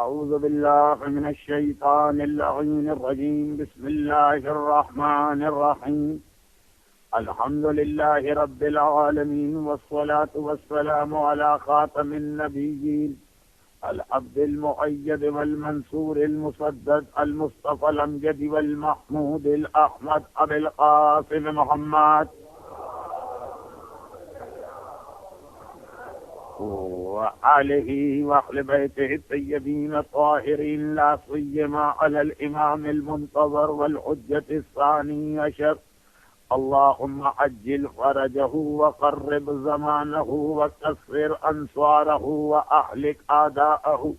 أعوذ بالله من الشيطان اللعين الرجيم. بسم الله الرحمن الرحيم. الحمد لله رب العالمين والصلاة والسلام على خاتم النبيين العبد المؤيد والمنصور المسدد المصطفى الأمجد والمحمود الأحمد أبي القاسم محمد وآله وأهل بيته الطيبين الطاهرين، لا سيما على الإمام المنتظر والحجة الثاني عشر. اللهم عجل فرجه وقرب زمانه وكسر أنصاره وأهلك أعداءه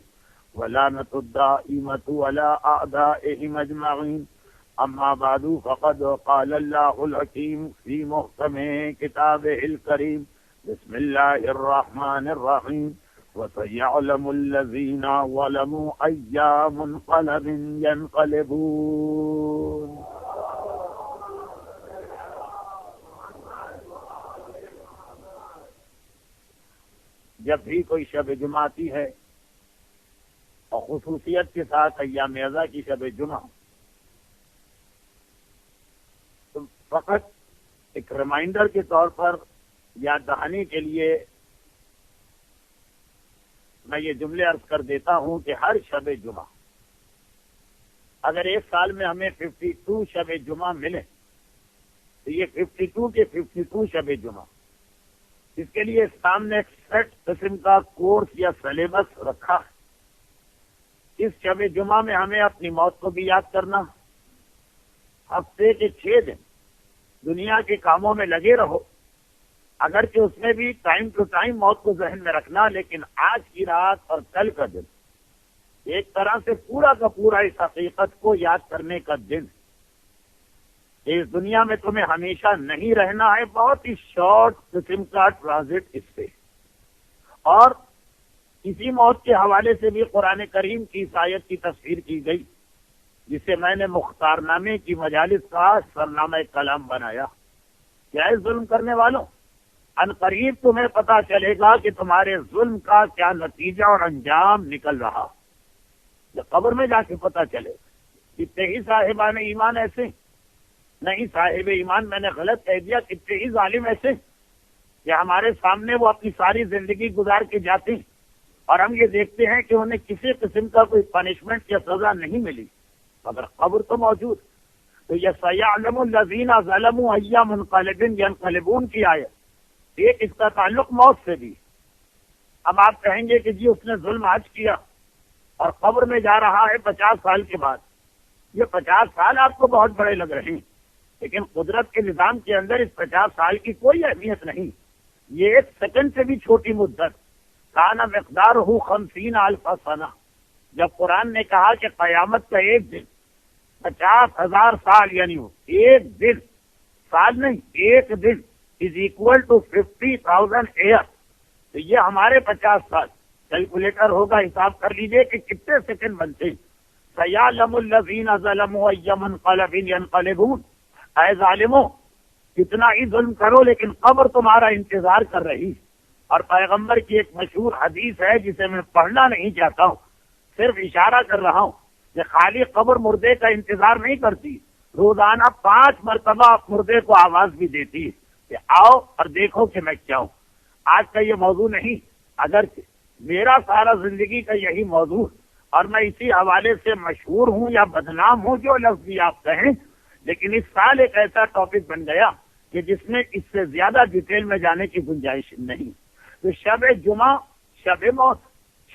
ولعنة الدائمة ولا أعدائهم أجمعين. أما بعد، فقد قال الله الحكيم في محكم كتابه الكريم. بسم الله الرحمن الرحيم. وسيعلم الذين ظلموا أي منقلب ينقلبون. جب بھی کوئی شب جمعہ آتی ہے اور خصوصیت کے ساتھ ایام اعضا کی شب جمعہ، تو فقط ایک ریمائنڈر کے طور پر یاد دہانی کے لیے میں یہ جملے عرض کر دیتا ہوں کہ ہر شب جمعہ، اگر ایک سال میں ہمیں 52 شب جمعہ ملے تو یہ 52 کے 52 شب جمعہ، اس کے لیے سامنے ایک سیٹ قسم کا کورس یا سلیبس رکھا ہے. اس شب جمعہ میں ہمیں اپنی موت کو بھی یاد کرنا، ہفتے کے 6 دن دنیا کے کاموں میں لگے رہو، اگرچہ اس میں بھی ٹائم ٹو ٹائم موت کو ذہن میں رکھنا، لیکن آج کی رات اور کل کا دن ایک طرح سے پورا کا پورا اس حقیقت کو یاد کرنے کا دن کہ اس دنیا میں تمہیں ہمیشہ نہیں رہنا ہے. بہت ہی شارٹ قسم کا ٹرانزٹ اس سے. اور اسی موت کے حوالے سے بھی قرآن کریم کی اس آیت کی تفسیر کی گئی، جسے میں نے مختار نامے کی مجالس کا سرنامہ کلام بنایا. کیا ہے ظلم کرنے والوں، ان قریب تمہیں پتا چلے گا کہ تمہارے ظلم کا کیا نتیجہ اور انجام نکل رہا. جب قبر میں جا کے پتا چلے. کتنے ہی صاحبان ایمان ایسے، نہیں صاحب ایمان میں نے غلط کہہ دیا، کتنے ہی ظالم ایسے کہ ہمارے سامنے وہ اپنی ساری زندگی گزار کے جاتے ہیں اور ہم یہ دیکھتے ہیں کہ انہیں کسی قسم کا کوئی پنشمنٹ یا سزا نہیں ملی، مگر قبر تو موجود. تو یہ سیعلم الذین ظلموا ای منقلب ینقلبون کی آیت، ایک اس کا تعلق موت سے بھی. اب آپ کہیں گے کہ جی اس نے ظلم آج کیا اور قبر میں جا رہا ہے 50 سال کے بعد. یہ 50 سال آپ کو بہت بڑے لگ رہے ہیں، لیکن قدرت کے نظام کے اندر اس 50 سال کی کوئی اہمیت نہیں. یہ 1 سیکنڈ سے بھی چھوٹی مدت. کان مقدارہ 50 الف سنہ. جب قرآن نے کہا کہ قیامت کا ایک دن 50,000 سال، یعنی ایک دن، سال نہیں، ایک دن از اکول ٹو 50,000 ایئر، تو یہ ہمارے 50 سال. کیلکولیٹر ہوگا، حساب کر لیجئے کہ کتنے سیکنڈ بنتے ہیں. سیعلم الذین ظلموا ای منقلب ینقلبون. اے ظالموں، کتنا ہی ظلم کرو لیکن قبر تمہارا انتظار کر رہی. اور پیغمبر کی ایک مشہور حدیث ہے جسے میں پڑھنا نہیں چاہتا ہوں، صرف اشارہ کر رہا ہوں کہ خالی قبر مردے کا انتظار نہیں کرتی، روزانہ 5 مرتبہ مردے کو آواز بھی دیتی ہے کہ آؤ اور دیکھو کہ میں کیا ہوں. آج کا یہ موضوع نہیں، اگرچہ میرا سارا زندگی کا یہی موضوع اور میں اسی حوالے سے مشہور ہوں یا بدنام ہوں، جو لفظ بھی آپ کہیں، لیکن اس سال ایک ایسا ٹاپک بن گیا کہ جس میں اس سے زیادہ ڈیٹیل میں جانے کی گنجائش نہیں. تو شب جمعہ، شب موت،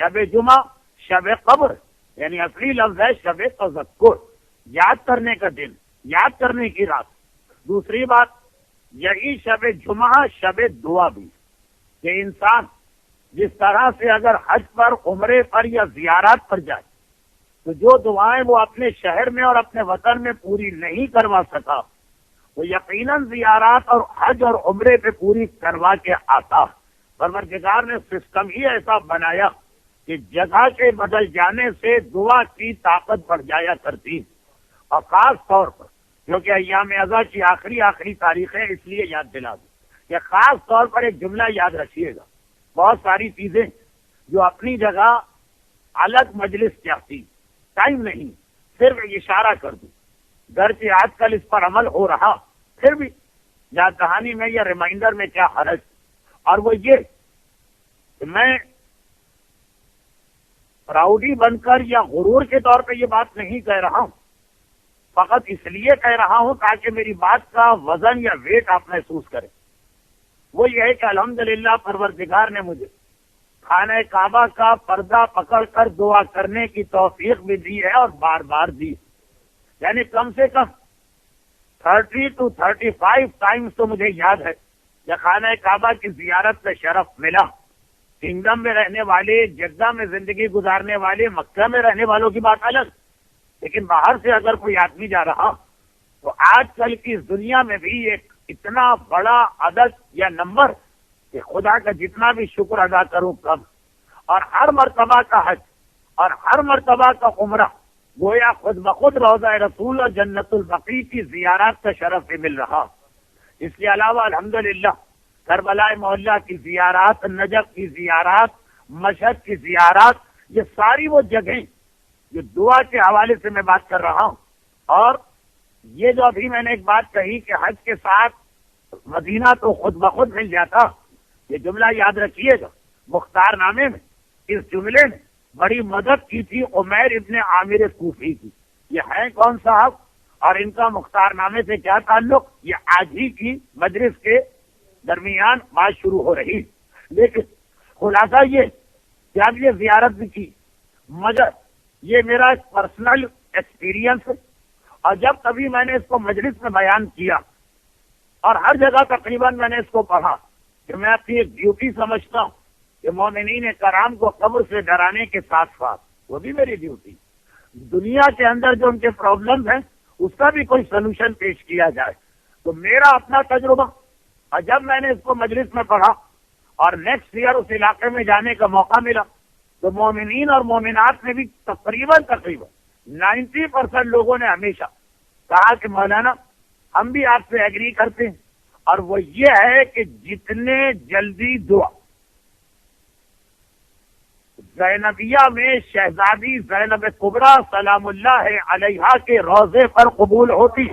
شب جمعہ، شب قبر، یعنی اصلی لفظ ہے شب تذکر، یاد کرنے کا دن، یاد کرنے کی رات. دوسری بات، یہی شب جمعہ شب دعا بھی، کہ انسان جس طرح سے اگر حج پر، عمرے پر یا زیارات پر جائے تو جو دعائیں وہ اپنے شہر میں اور اپنے وطن میں پوری نہیں کروا سکا، وہ یقیناً زیارات اور حج اور عمرے پہ پوری کروا کے آتا. پروردگار نے سسٹم ہی ایسا بنایا کہ جگہ کے بدل جانے سے دعا کی طاقت بڑھ جایا کرتی. اور خاص طور پر کیونکہ ایام اعضا کی آخری تاریخیں، اس لیے یاد دلا دوں کہ خاص طور پر ایک جملہ یاد رکھیے گا. بہت ساری چیزیں جو اپنی جگہ الگ مجلس چاہتی، ٹائم نہیں، صرف اشارہ کر دوں، گرچہ آج کل اس پر عمل ہو رہا، پھر بھی یاد دہانی میں یا ریمائنڈر میں کیا حرج، اور وہ یہ کہ میں پراؤڈی بن کر یا غرور کے طور پہ یہ بات نہیں کہہ رہا ہوں، فقط اس لیے کہہ رہا ہوں تاکہ میری بات کا وزن یا ویٹ آپ محسوس کریں۔ وہ یہ ہے کہ الحمدللہ پروردگار نے مجھے خانہ کعبہ کا پردہ پکڑ کر دعا کرنے کی توفیق بھی دی ہے، اور بار بار دی، یعنی کم سے کم 30 to 35 ٹائمز تو مجھے یاد ہے کہ خانہ کعبہ کی زیارت کا شرف ملا۔ کنگڈم میں رہنے والے، جدہ میں زندگی گزارنے والے، مکہ میں رہنے والوں کی بات الگ، لیکن باہر سے اگر کوئی آدمی جا رہا تو آج کل کی اس دنیا میں بھی ایک اتنا بڑا عدد یا نمبر کہ خدا کا جتنا بھی شکر ادا کروں کم، اور ہر مرتبہ کا حج اور ہر مرتبہ کا عمرہ گویا خود بخود روضہ رسول اور جنت البقیع کی زیارت کا شرف بھی مل رہا۔ اس کے علاوہ الحمدللہ کربلا محلہ کی زیارات، نجف کی زیارات، مشہد کی زیارات، یہ ساری وہ جگہیں جو دعا کے حوالے سے میں بات کر رہا ہوں۔ اور یہ جو ابھی میں نے ایک بات کہی کہ حج کے ساتھ مدینہ تو خود بخود مل جاتا، یہ جملہ یاد رکھیے گا، مختار نامے میں اس جملے نے بڑی مدد کی تھی عمیر ابن عامر کوفی کی۔ یہ ہیں کون صاحب اور ان کا مختار نامے سے کیا تعلق؟ یہ آج ہی کی مجلس کے درمیان بات شروع ہو رہی، لیکن خلاصہ یہ کہ اب یہ زیارت بھی کی، مگر یہ میرا پرسنل ایکسپیرینس ہے، اور جب کبھی میں نے اس کو مجلس میں بیان کیا اور ہر جگہ تقریباً میں نے اس کو پڑھا کہ میں اپنی ایک ڈیوٹی سمجھتا ہوں کہ مومنین کرام کو قبر سے ڈرانے کے ساتھ ساتھ وہ بھی میری ڈیوٹی، دنیا کے اندر جو ان کے پرابلمز ہیں اس کا بھی کوئی سلوشن پیش کیا جائے۔ تو میرا اپنا تجربہ، اور جب میں نے اس کو مجلس میں پڑھا اور نیکسٹ ایئر اس علاقے میں جانے کا موقع ملا تو مومنین اور مومنات نے بھی تقریباً 90% لوگوں نے ہمیشہ کہا کہ مولانا ہم بھی آپ سے ایگری کرتے ہیں، اور وہ یہ ہے کہ جتنے جلدی دعا زینبیہ میں شہزادی زینب کبریٰ سلام اللہ علیہا کے روضے پر قبول ہوتی،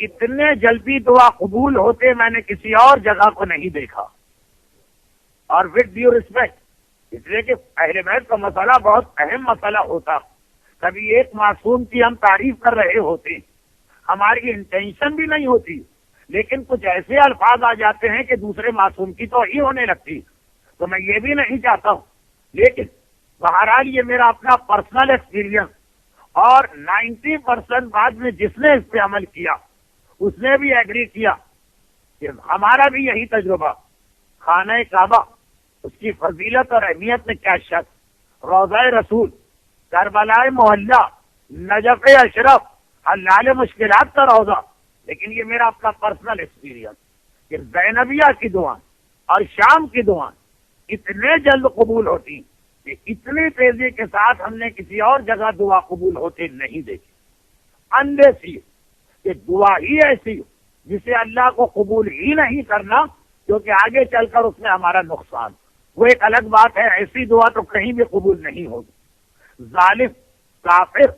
اتنے جلدی دعا قبول ہوتے میں نے کسی اور جگہ کو نہیں دیکھا۔ اور وتھ ڈیو ریسپیکٹ، اس لیے کہ اہل بیت کا مسئلہ بہت اہم مسئلہ ہوتا، کبھی ایک معصوم کی ہم تعریف کر رہے ہوتے، ہماری انٹینشن بھی نہیں ہوتی، لیکن کچھ ایسے الفاظ آ جاتے ہیں کہ دوسرے معصوم کی توہین ہونے لگتی، تو میں یہ بھی نہیں چاہتا ہوں، لیکن بہرحال یہ میرا اپنا پرسنل ایکسپیرینس، اور 90% بعد میں جس نے اس پہ عمل کیا اس نے بھی ایگری کیا کہ ہمارا بھی یہی تجربہ، خانہ کعبہ اس کی فضیلت اور اہمیت میں کیا شک، روضہ رسول، کربلا محلہ، نجف اشرف، حلال مشکلات کا روضہ، لیکن یہ میرا اپنا پرسنل ایکسپیرینس کہ زینبیہ کی دعائیں اور شام کی دعائیں اتنے جلد قبول ہوتی کہ اتنی تیزی کے ساتھ ہم نے کسی اور جگہ دعا قبول ہوتے نہیں دیکھی۔ اندیسی کہ دعا ہی ایسی ہو جسے اللہ کو قبول ہی نہیں کرنا، کیونکہ آگے چل کر اس میں ہمارا نقصان، وہ ایک الگ بات ہے، ایسی دعا تو کہیں بھی قبول نہیں ہوگی۔ ظالم، کافر،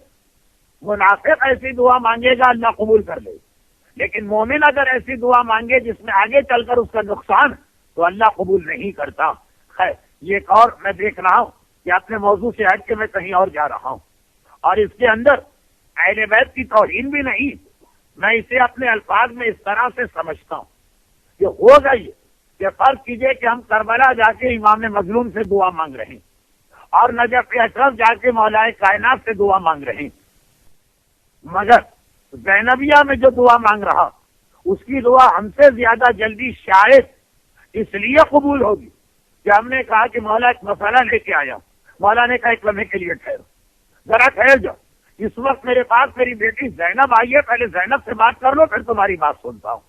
منافق ایسی دعا مانگے گا اللہ قبول کر لے، لیکن مومن اگر ایسی دعا مانگے جس میں آگے چل کر اس کا نقصان تو اللہ قبول نہیں کرتا۔ خیر، یہ ایک اور میں دیکھ رہا ہوں کہ اپنے موضوع سے ہٹ کے میں کہیں اور جا رہا ہوں، اور اس کے اندر اہل بیت کی توہین بھی نہیں، میں اسے اپنے الفاظ میں اس طرح سے سمجھتا ہوں کہ ہو گئی کہ فرض کیجئے کہ ہم کربلا جا کے امام مظلوم سے دعا مانگ رہے ہیں اور نجف اشرف جا کے مولا کائنات سے دعا مانگ رہے ہیں، مگر زینبیہ میں جو دعا مانگ رہا اس کی دعا ہم سے زیادہ جلدی شاید اس لیے قبول ہوگی کہ ہم نے کہا کہ مولا ایک مسئلہ لے کے آیا، مولا نے کہا ایک لمحے کے لیے ٹھہرو، ذرا ٹھہر جاؤ، اس وقت میرے پاس میری بیٹی زینب آئی ہے، پہلے زینب سے بات کر لو پھر تمہاری بات سنتا ہوں۔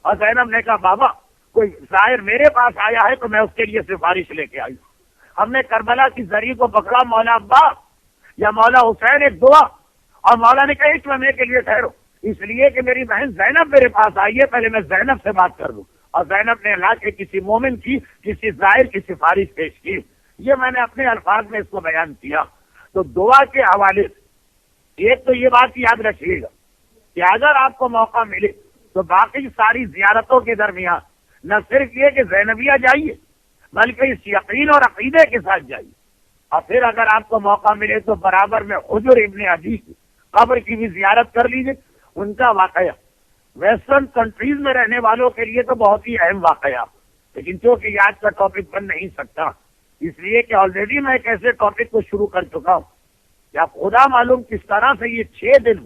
اور زینب نے کہا بابا کوئی ظاہر میرے پاس آیا ہے تو میں اس کے لیے سفارش لے کے آئی۔ ہم نے کربلا کی زری کو پکڑا، مولا عباس یا مولا حسین ایک دعا، اور مولا نے کہا ایک لمحے کے لیے ٹھہرو، اس لیے کہ میری بہن زینب میرے پاس آئی ہے، پہلے میں زینب سے بات کر لوں۔ اور زینب نے اللہ کے کسی مومن کی کسی ظاہر کی سفارش پیش کی. یہ میں نے اپنے الفاظ میں اس کو بیان کیا. تو دعا کے حوالے سے ایک تو یہ بات یاد رکھیے گا کہ اگر آپ کو موقع ملے تو باقی ساری زیارتوں کے درمیان نہ صرف یہ کہ زینبیہ جائیے بلکہ اس یقین اور عقیدے کے ساتھ جائیے. اور پھر اگر آپ کو موقع ملے تو برابر میں حجر ابن عدی کی قبر کی بھی زیارت کر لیجیے. ان کا واقعہ ویسٹرن کنٹریز میں رہنے والوں کے لیے تو بہت ہی اہم واقعہ، لیکن چونکہ یہ آج کا ٹاپک بن نہیں سکتا اس لیے کہ آلریڈی میں ایک ایسے ٹاپک کو شروع کر چکا ہوں کہ آپ خدا معلوم کس طرح سے یہ 6 دن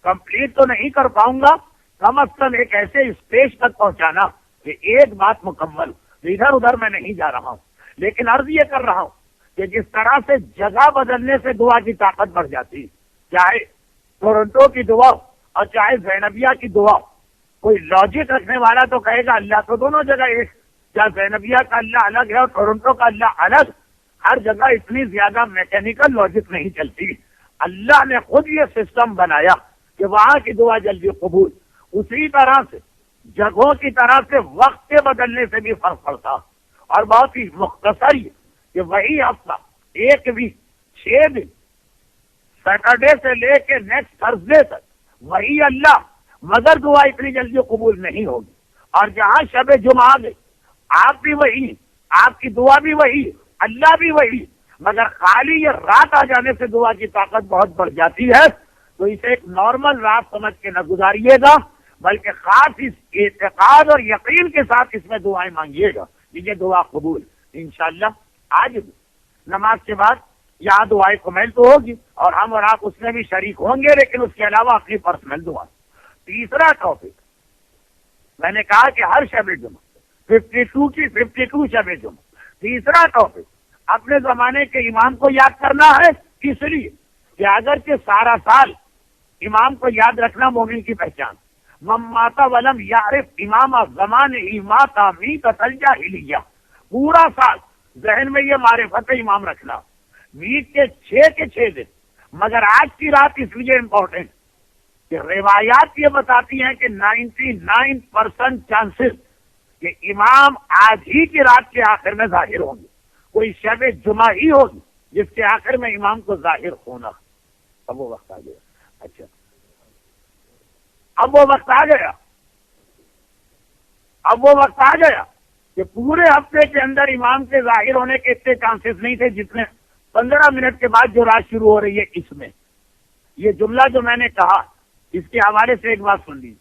کمپلیٹ تو نہیں کر پاؤں گا، کم از کم ایک ایسے اسٹیج تک پہنچانا کہ ایک بات مکمل. ادھر ادھر میں نہیں جا رہا ہوں، لیکن عرض یہ کر رہا ہوں کہ جس طرح سے جگہ بدلنے سے دعا کی طاقت بڑھ جاتی، چاہے ٹورنٹو کی دعا اور چاہے زینبیہ کی دعا. کوئی لاجک رکھنے والا تو کہے گا اللہ تو دونوں جگہ ایک، کیا زینبیہ کا اللہ الگ ہے اور ٹورنٹو کا اللہ الگ؟ ہر جگہ اتنی زیادہ میکینیکل لاجک نہیں چلتی. اللہ نے خود یہ سسٹم بنایا کہ وہاں کی دعا جلدی قبول. اسی طرح سے جگہوں کی طرح سے وقت کے بدلنے سے بھی فرق پڑتا، اور بہت ہی مختصر یہ کہ وہی ہفتہ ایک ویک 6 دن سیٹرڈے سے لے کے نیکسٹ تھرسڈے تک وہی اللہ، مگر دعا اتنی جلدی قبول نہیں ہوگی. اور جہاں شب جمعہ گئی آپ بھی وہی، آپ کی دعا بھی وہی، اللہ بھی وہی، مگر خالی یہ رات آ جانے سے دعا کی طاقت بہت بڑھ جاتی ہے. تو اسے ایک نارمل رات سمجھ کے نہ گزاریے گا، بلکہ خاص اس اعتقاد اور یقین کے ساتھ اس میں دعائیں مانگیے گا. یہ دعا قبول انشاءاللہ. آج نماز کے بعد یہاں دعائیں کمیل تو ہوگی اور ہم اور آپ اس میں بھی شریک ہوں گے، لیکن اس کے علاوہ اپنی پرسنل دعا. تیسرا ٹاپک میں نے کہا کہ ہر شب جمعہ 52 کی 52 شب جمعہ. تیسرا ٹاپک اپنے زمانے کے امام کو یاد کرنا ہے، اس لیے کہ اگرچہ سارا سال امام کو یاد رکھنا مومن کی پہچان. مماتا ولم یعرف امام زمان ماتا میت الجاہلیہ، پورا سال ذہن میں یہ معرفت امام رکھنا. ویک کے 6 دن، مگر آج کی رات اس لیے امپورٹنٹ کہ روایات یہ بتاتی ہیں کہ 99% چانسز کہ امام آج ہی کی رات کے آخر میں ظاہر ہوں گے. کوئی شب جمعہ ہی ہوگی جس کے آخر میں امام کو ظاہر ہونا. اب وہ وقت آ گیا. اچھا، اب وہ وقت آ گیا، اب وہ وقت آ گیا کہ پورے ہفتے کے اندر امام کے ظاہر ہونے کے اتنے چانسز نہیں تھے جتنے 15 منٹ کے بعد جو رات شروع ہو رہی ہے اس میں. یہ جملہ جو میں نے کہا اس کے حوالے سے ایک بات سن لیجیے.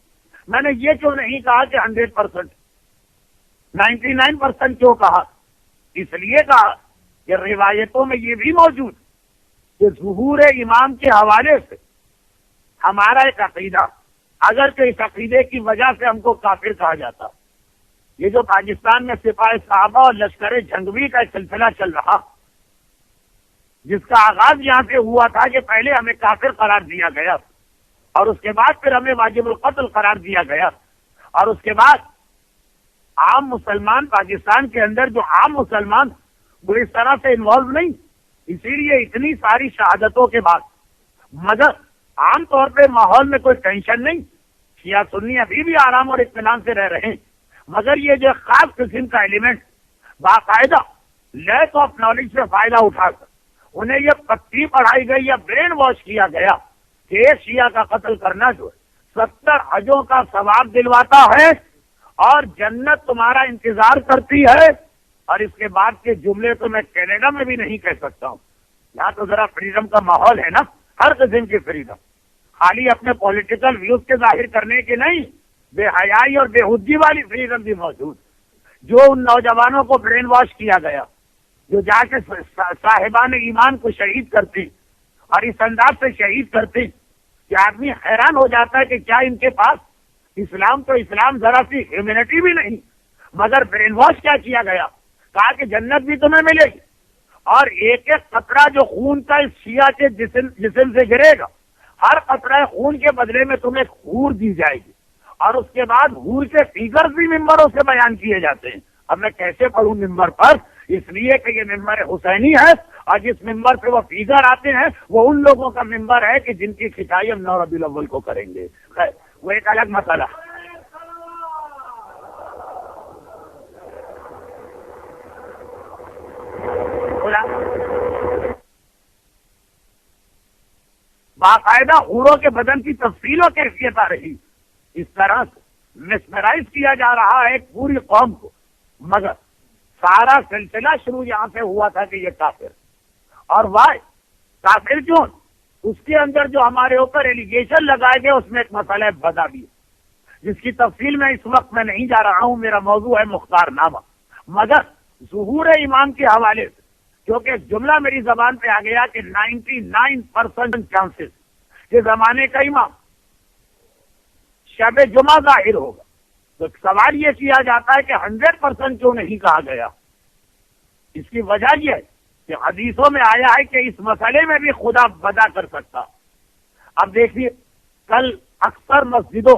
میں نے یہ کیوں نہیں کہا کہ 100%، 99% کیوں کہا؟ اس لیے کہا کہ روایتوں میں یہ بھی موجود کہ ظہور امام کے حوالے سے ہمارا ایک عقیدہ، اگر کہ اس عقیدے کی وجہ سے ہم کو کافر کہا جاتا. یہ جو پاکستان میں سپاہی صحابہ اور لشکر جنگوی کا سلسلہ چل رہا، جس کا آغاز یہاں سے ہوا تھا کہ پہلے ہمیں کافر قرار دیا گیا اور اس کے بعد پھر ہمیں واجب القتل قرار دیا گیا، اور اس کے بعد عام مسلمان پاکستان کے اندر جو عام مسلمان وہ اس طرح سے انوالو نہیں. اسی لیے اتنی ساری شہادتوں کے بعد مگر عام طور پہ ماحول میں کوئی ٹینشن نہیں، شیعہ سنی ابھی بھی آرام اور اطمینان سے رہ رہے ہیں. مگر یہ جو خاص قسم کا ایلیمنٹ باقاعدہ لیک آف نالج سے فائدہ اٹھا کر انہیں یہ پٹی پڑھائی گئی یا برین واش کیا گیا کہ ایک شیعہ کا قتل کرنا جو ہے 70 حجوں کا ثواب دلواتا ہے اور جنت تمہارا انتظار کرتی ہے. اور اس کے بعد کے جملے تو میں کینیڈا میں بھی نہیں کہہ سکتا ہوں. یہاں تو ذرا فریڈم کا ماحول ہے نا، ہر قسم کی فریڈم، خالی اپنے پولیٹیکل ویوز کے ظاہر کرنے کی نہیں، بے حیائی اور بے حدی والی فریڈم بھی موجود. جو ان نوجوانوں کو برین واش کیا گیا جو جا کے صاحبان ایمان کو شہید کرتے اور اس انداز سے شہید کرتے کہ آدمی حیران ہو جاتا ہے کہ کیا ان کے پاس اسلام تو اسلام ذرا سی ہیومینٹی بھی نہیں، مگر برین واش کیا کیا گیا، کہا کہ جنت بھی تمہیں ملے گی اور ایک ایک قطرہ جو خون کا اس شیعہ کے جسم سے گرے گا، ہر قطرہ خون کے بدلے میں تمہیں حور دی جائے گی. اور اس کے بعد حور کے فیگرز بھی ممبروں سے بیان کیے جاتے ہیں. اب میں کیسے پڑھوں ممبر پر، اس لیے کہ یہ ممبر حسینی ہے اور جس ممبر پہ وہ فیگر آتے ہیں وہ ان لوگوں کا ممبر ہے کہ جن کی کھٹائی ہم 9 ربیع الاول کو کریں گے. وہ ایک الگ مسئلہ. کھلا، باقاعدہ حوروں کے بدن کی تفصیل و کیفیت آ رہی، اس طرح سے مسمرائز کیا جا رہا ہے ایک پوری قوم کو، مگر سارا سلسلہ شروع یہاں سے ہوا تھا کہ یہ کافر، اور وائی کافر کیوں؟ اس کے اندر جو ہمارے اوپر ایلیگیشن لگائے گئے اس میں ایک مسئلہ بدا بھی ہے، جس کی تفصیل میں اس وقت میں نہیں جا رہا ہوں، میرا موضوع ہے مختار نامہ، مگر ظہور امام کے حوالے سے کیونکہ ایک جملہ میری زبان پہ آ گیا کہ 99% چانسز کہ زمانے کا امام شب جمعہ ظاہر ہوگا، تو سوال یہ کیا جاتا ہے کہ 100% کیوں نہیں کہا گیا؟ اس کی وجہ یہ ہے کہ حدیثوں میں آیا ہے کہ اس مسئلے میں بھی خدا ودا کر سکتا۔ اب دیکھیے کل اکثر مسجدوں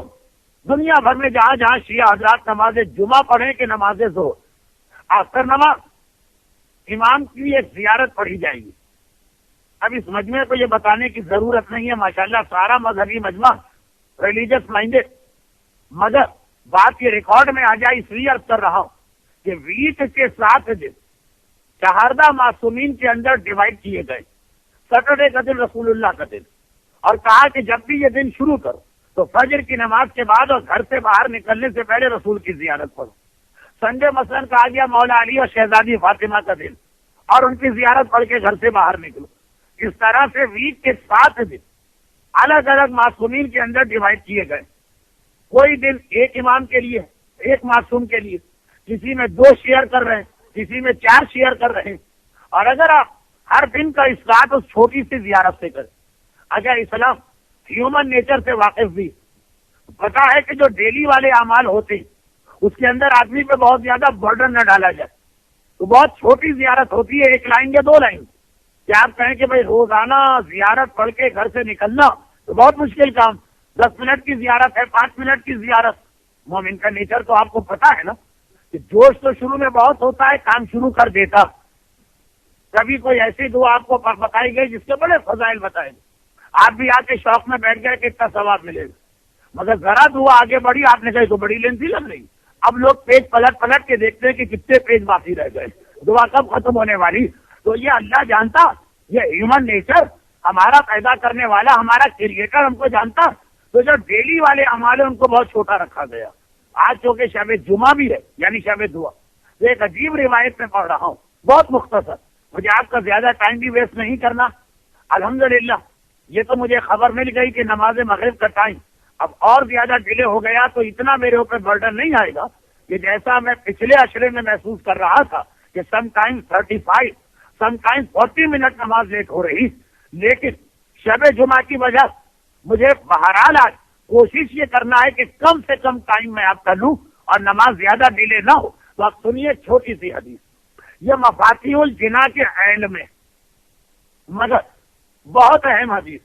دنیا بھر میں جہاں جہاں شیعہ حضرات نماز جمعہ پڑھیں کہ نماز ظہر آخر نماز امام کی ایک زیارت پڑھی جائے گی۔ اب اس مجمع کو یہ بتانے کی ضرورت نہیں ہے، ماشاءاللہ سارا مذہبی مجمع ریلیجس مائنڈیڈ، مگر بات یہ ریکارڈ میں آ جائے اس لیے عرض کر رہا ہوں کہ ویک کے 7 دن شہردہ معصومین کے اندر ڈیوائڈ کیے گئے، سیٹرڈے کا دن رسول اللہ کا دن، اور کہا کہ جب بھی یہ دن شروع کرو تو فجر کی نماز کے بعد اور گھر سے باہر نکلنے سے پہلے رسول کی زیارت پڑھو۔ سنڈے مثلاً کہا گیا مولا علی اور شہزادی فاطمہ کا دن، اور ان کی زیارت پڑھ کے گھر سے باہر نکلو۔ اس طرح سے ویک کے 7 دن الگ الگ معصومین کے اندر ڈیوائڈ کیے گئے، کوئی دن ایک امام کے لیے، ایک معصوم کے لیے، کسی میں 2 شیئر کر رہے ہیں، کسی میں 4 شیئر کر رہے ہیں۔ اور اگر آپ ہر دن کا اسٹارٹ اس چھوٹی سی زیارت سے کریں، اگر اسلام ہیومن نیچر سے واقف بھی پتا ہے کہ جو ڈیلی والے اعمال ہوتے ہیں اس کے اندر آدمی پہ بہت زیادہ برڈن نہ ڈالا جائے، تو بہت چھوٹی زیارت ہوتی ہے، 1 لائن یا 2 لائن۔ کیا آپ کہیں کہ بھائی روزانہ زیارت پڑھ کے گھر سے نکلنا تو بہت مشکل کام، 10 منٹ کی زیارت ہے، 5 منٹ کی زیارت۔ مومن کا نیچر تو آپ کو پتا ہے نا کہ جوش تو شروع میں بہت ہوتا ہے، کام شروع کر دیتا۔ کبھی کوئی ایسی دعا آپ کو بتائی گئی جس کے بڑے فضائل بتائے گئے، آپ بھی آ کے شوق میں بیٹھ گئے کہ اتنا ثواب ملے گا، مگر ذرا دعا آگے بڑھی، آپ نے کہی تو بڑی لینتھی لگ رہی۔ اب لوگ پیج پلٹ پلٹ کے دیکھتے ہیں کہ کتنے پیج باقی رہ گئے، دعا کب ختم ہونے والی۔ تو یہ اللہ جانتا، یہ ہیومن نیچر ہمارا پیدا کرنے والا ہمارا کریٹر ہم کو جانتا، تو جو ڈیلی والے اعمال ہیں ان کو بہت چھوٹا رکھا گیا۔ آج چونکہ شب جمعہ بھی ہے یعنی شب دعا، ایک عجیب روایت میں پڑھ رہا ہوں، بہت مختصر، مجھے آپ کا زیادہ ٹائم بھی ویسٹ نہیں کرنا۔ الحمدللہ یہ تو مجھے خبر مل گئی کہ نماز مغرب کا ٹائم اب اور زیادہ ڈیلے ہو گیا، تو اتنا میرے اوپر برڈن نہیں آئے گا کہ جیسا میں پچھلے عشرے میں محسوس کر رہا تھا کہ some time 35 some time 40 minute نماز لیٹ ہو رہی۔ لیکن شب جمعہ کی وجہ مجھے بہرحال آج کوشش یہ کرنا ہے کہ کم سے کم ٹائم میں آپ کر لوں اور نماز زیادہ ڈیلے نہ ہو۔ تو آپ سنیے چھوٹی سی حدیث، یہ مفاتیح الجنا کے علم میں مگر بہت اہم حدیث،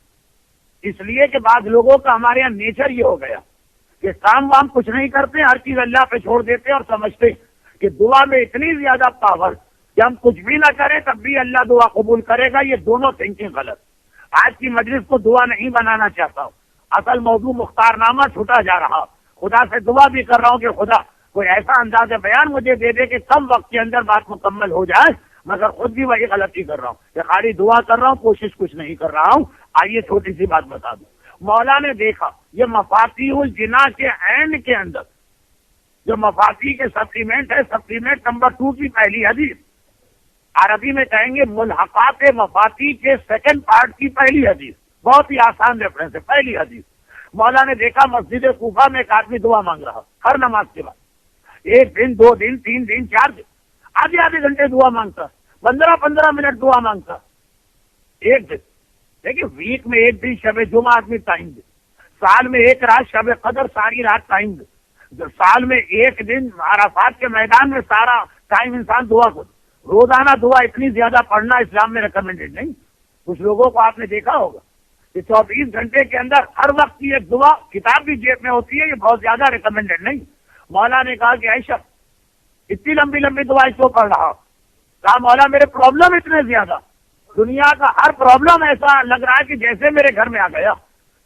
اس لیے کہ بعض لوگوں کا ہمارے یہاں نیچر یہ ہو گیا کہ کام وام کچھ نہیں کرتے، ہر چیز اللہ پہ چھوڑ دیتے اور سمجھتے کہ دعا میں اتنی زیادہ پاور کہ ہم کچھ بھی نہ کریں تب بھی اللہ دعا قبول کرے گا۔ یہ دونوں تھنکنگ غلط۔ آج کی مجلس کو دعا نہیں بنانا چاہتا ہوں، اصل موضوع مختار نامہ چھوٹا جا رہا، خدا سے دعا بھی کر رہا ہوں کہ خدا کوئی ایسا انداز بیان مجھے دے دے کہ کم وقت کے اندر بات مکمل ہو جائے، مگر خود بھی وہی غلطی کر رہا ہوں کہ خالی دعا کر رہا ہوں، کوشش کچھ نہیں کر رہا ہوں۔ آئیے چھوٹی سی بات بتا دوں، مولا نے دیکھا یہ مفاتیح الجنا کے عین کے اندر جو مفاتیح کے سپلیمنٹ ہے، سپلیمنٹ نمبر 2 کی پہلی حدیث، عربی میں کہیں گے ملحقات مفاتیح کے 2nd پارٹ کی پہلی حدیث، بہت ہی آسان ریفرنس ہے۔ پہلی حدیث، مولا نے دیکھا مسجد کوفہ میں ایک آدمی دعا مانگ رہا ہر نماز کے بعد، 1 دن 2 دن 3 دن 4 دن، آدھے گھنٹے دعا مانگتا، 15 منٹ دعا مانگتا، ایک دن۔ دیکھیں ویک میں ایک دن شب جمعہ آدمی ٹائم دے، سال میں ایک رات شب قدر ساری رات ٹائم دے، سال میں ایک دن عرفات کے میدان میں سارا ٹائم انسان دعا کو، روزانہ دعا اتنی زیادہ پڑھنا اسلام میں ریکمینڈیڈ نہیں۔ کچھ لوگوں کو آپ نے دیکھا ہوگا کہ 24 گھنٹے کے اندر ہر وقت کی ایک دعا، کتاب بھی جیب میں ہوتی ہے، یہ بہت زیادہ ریکمینڈیڈ نہیں۔ مولا نے کہا کہ عائشہ اتنی لمبی لمبی دعا اس کو پڑھ رہا، کہا مولا میرے پرابلم اتنے زیادہ، دنیا کا ہر پرابلم ایسا لگ رہا ہے کہ جیسے میرے گھر میں آ گیا،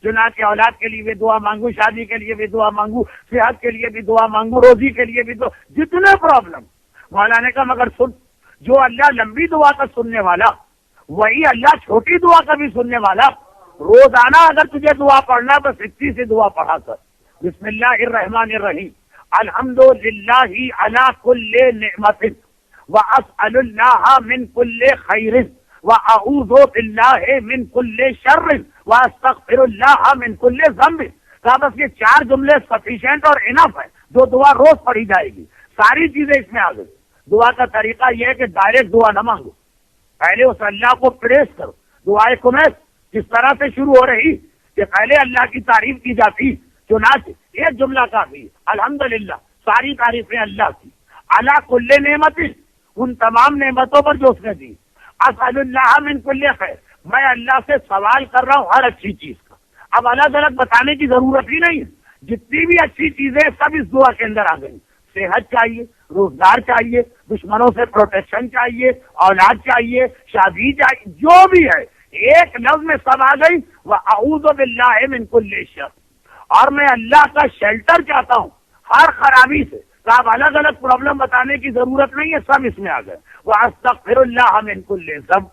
چنانچہ اولاد کے لیے بھی دعا مانگوں، شادی کے لیے بھی دعا مانگوں، صحت کے لیے بھی دعا مانگوں، روزی کے لیے بھی دعا، جتنے پرابلم۔ مولا نے کہا مگر سن، جو اللہ لمبی دعا کا سننے والا وہی اللہ چھوٹی دعا کا بھی سننے والا. روزانہ اگر تجھے دعا پڑھنا بس اتنی سی دعا پڑھا کر, بسم اللہ الرحمن الرحیم الحمد للہ علی کل نعمت واسأل اللہ من کل خیر واعوذ باللہ من کل شر واستغفر اللہ من کل ذنب. کہا بس یہ 4 جملے سفیشینٹ اور انف ہے, جو دعا روز پڑھی جائے گی. ساری چیزیں اس میں آ گئی. دعا کا طریقہ یہ ہے کہ ڈائریکٹ دعا نہ مانگو, پہلے اس اللہ کو پریس کرو. دعائے کنیز کس طرح سے شروع ہو رہی کہ پہلے اللہ کی تعریف کی جاتی, چنانچہ ایک جملہ کافی, الحمدللہ ساری تعریفیں اللہ کی, علی کل نعمت ان تمام نعمتوں پر جو اس نے دی, اسأل اللہ من کل خیر میں اللہ سے سوال کر رہا ہوں ہر اچھی چیز کا. اب الگ الگ بتانے کی ضرورت ہی نہیں ہے, جتنی بھی اچھی چیزیں سب اس دعا کے اندر آ گئی. صحت چاہیے, روزگار چاہیے, دشمنوں سے پروٹیکشن چاہیے, اولاد چاہیے, شادی چاہیے, جو بھی ہے ایک لفظ میں سب آ گئی. وَأَعُوذُ بِاللَّهِ مِن كُلِّ شَرٍ, اور میں اللہ کا شیلٹر چاہتا ہوں ہر خرابی سے. صاحب الگ الگ پرابلم بتانے کی ضرورت نہیں ہے, سب اس میں آ گئے. وَأَسْتَغْفِرُ اللَّهَ مِن كُلِّ ذَنب,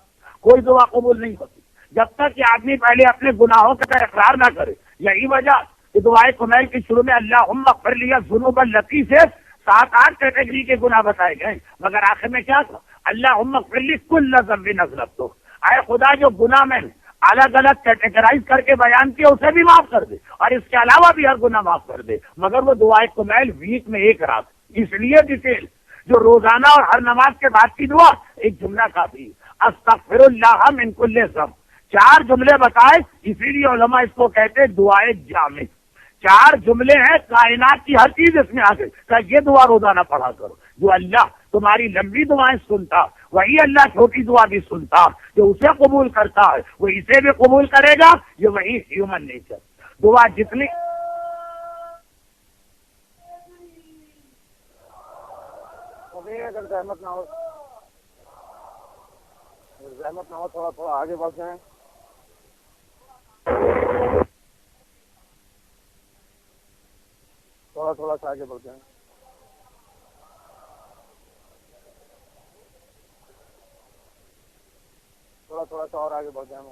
کوئی دعا قبول نہیں ہوتی جب تک کہ آدمی پہلے اپنے گناہوں کا اقرار نہ کرے. یہی وجہ کہ دعائے کمیل کی شروع میں اللہم اغفر لی الذنوب التی سے 7-8 کیٹیگری کے گناہ بتائے گئے, مگر آخر میں کیا تھا, اللہم اغفر لی کل ذنب اذنبتہ, اے خدا جو گناہ میں نے الگ الگ کیٹیگرائز کر کے بیان کیا اسے بھی معاف کر دے, اور اس کے علاوہ بھی ہر گناہ معاف کر دے. مگر وہ دعائے کمیل ویک میں 1 رات, اس لیے ڈیٹیل جو روزانہ اور ہر نماز کے بعد کی دعا ایک جملہ کافی, استغفر اللہ من کل ذنب. 4 جملے بتائے, اسی لیے علماء اس کو کہتے دعائے جامع. 4 جملے ہیں, کائنات کی ہر چیز اس میں آ گئی. کہ یہ دعا روزانہ پڑھا کرو. جو اللہ تمہاری لمبی دعائیں سنتا وہی اللہ چھوٹی دعا بھی سنتا. جو اسے قبول کرتا ہے وہ اسے بھی قبول کرے گا. یہ وہی ہیومن نیچر. دعا جتنی زحمت نہ ہو تھوڑا آگے بڑھ جائیں. تھوڑا سا آگے بڑھ جائیں. تھوڑا سا اور آگے بڑھ جائیں.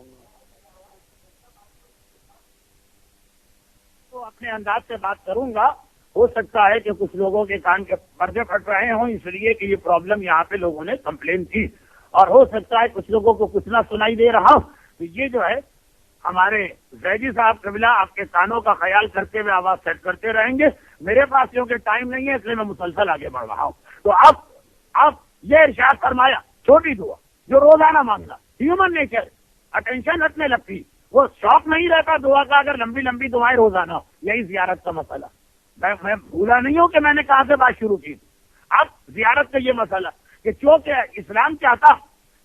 تو اپنے انداز سے بات کروں گا. ہو سکتا ہے کہ کچھ لوگوں کے کان کے پردے پھٹ رہے ہوں, اس لیے کہ یہ پرابلم یہاں پہ لوگوں نے کمپلین کی, اور ہو سکتا ہے کچھ لوگوں کو کچھ نہ سنائی دے رہا. تو یہ جو ہے ہمارے زیدی صاحب قبلہ آپ کے کانوں کا خیال کرتے ہوئے آواز سیٹ کرتے رہیں گے. میرے پاس کیونکہ ٹائم نہیں ہے اس لیے میں مسلسل آگے بڑھ رہا ہوں. تو اب یہ ارشاد فرمایا چھوٹی دعا جو روزانہ مانگنا, ہیومن نیچر اٹینشن رکھنے لگتی. وہ شوق نہیں رہتا دعا کا اگر لمبی لمبی دعائیں روزانہ. یہی زیارت کا مسئلہ. میں بھولا نہیں ہوں کہ میں نے کہاں سے بات شروع کی. اب زیارت کا یہ مسئلہ کہ چونکہ اسلام چاہتا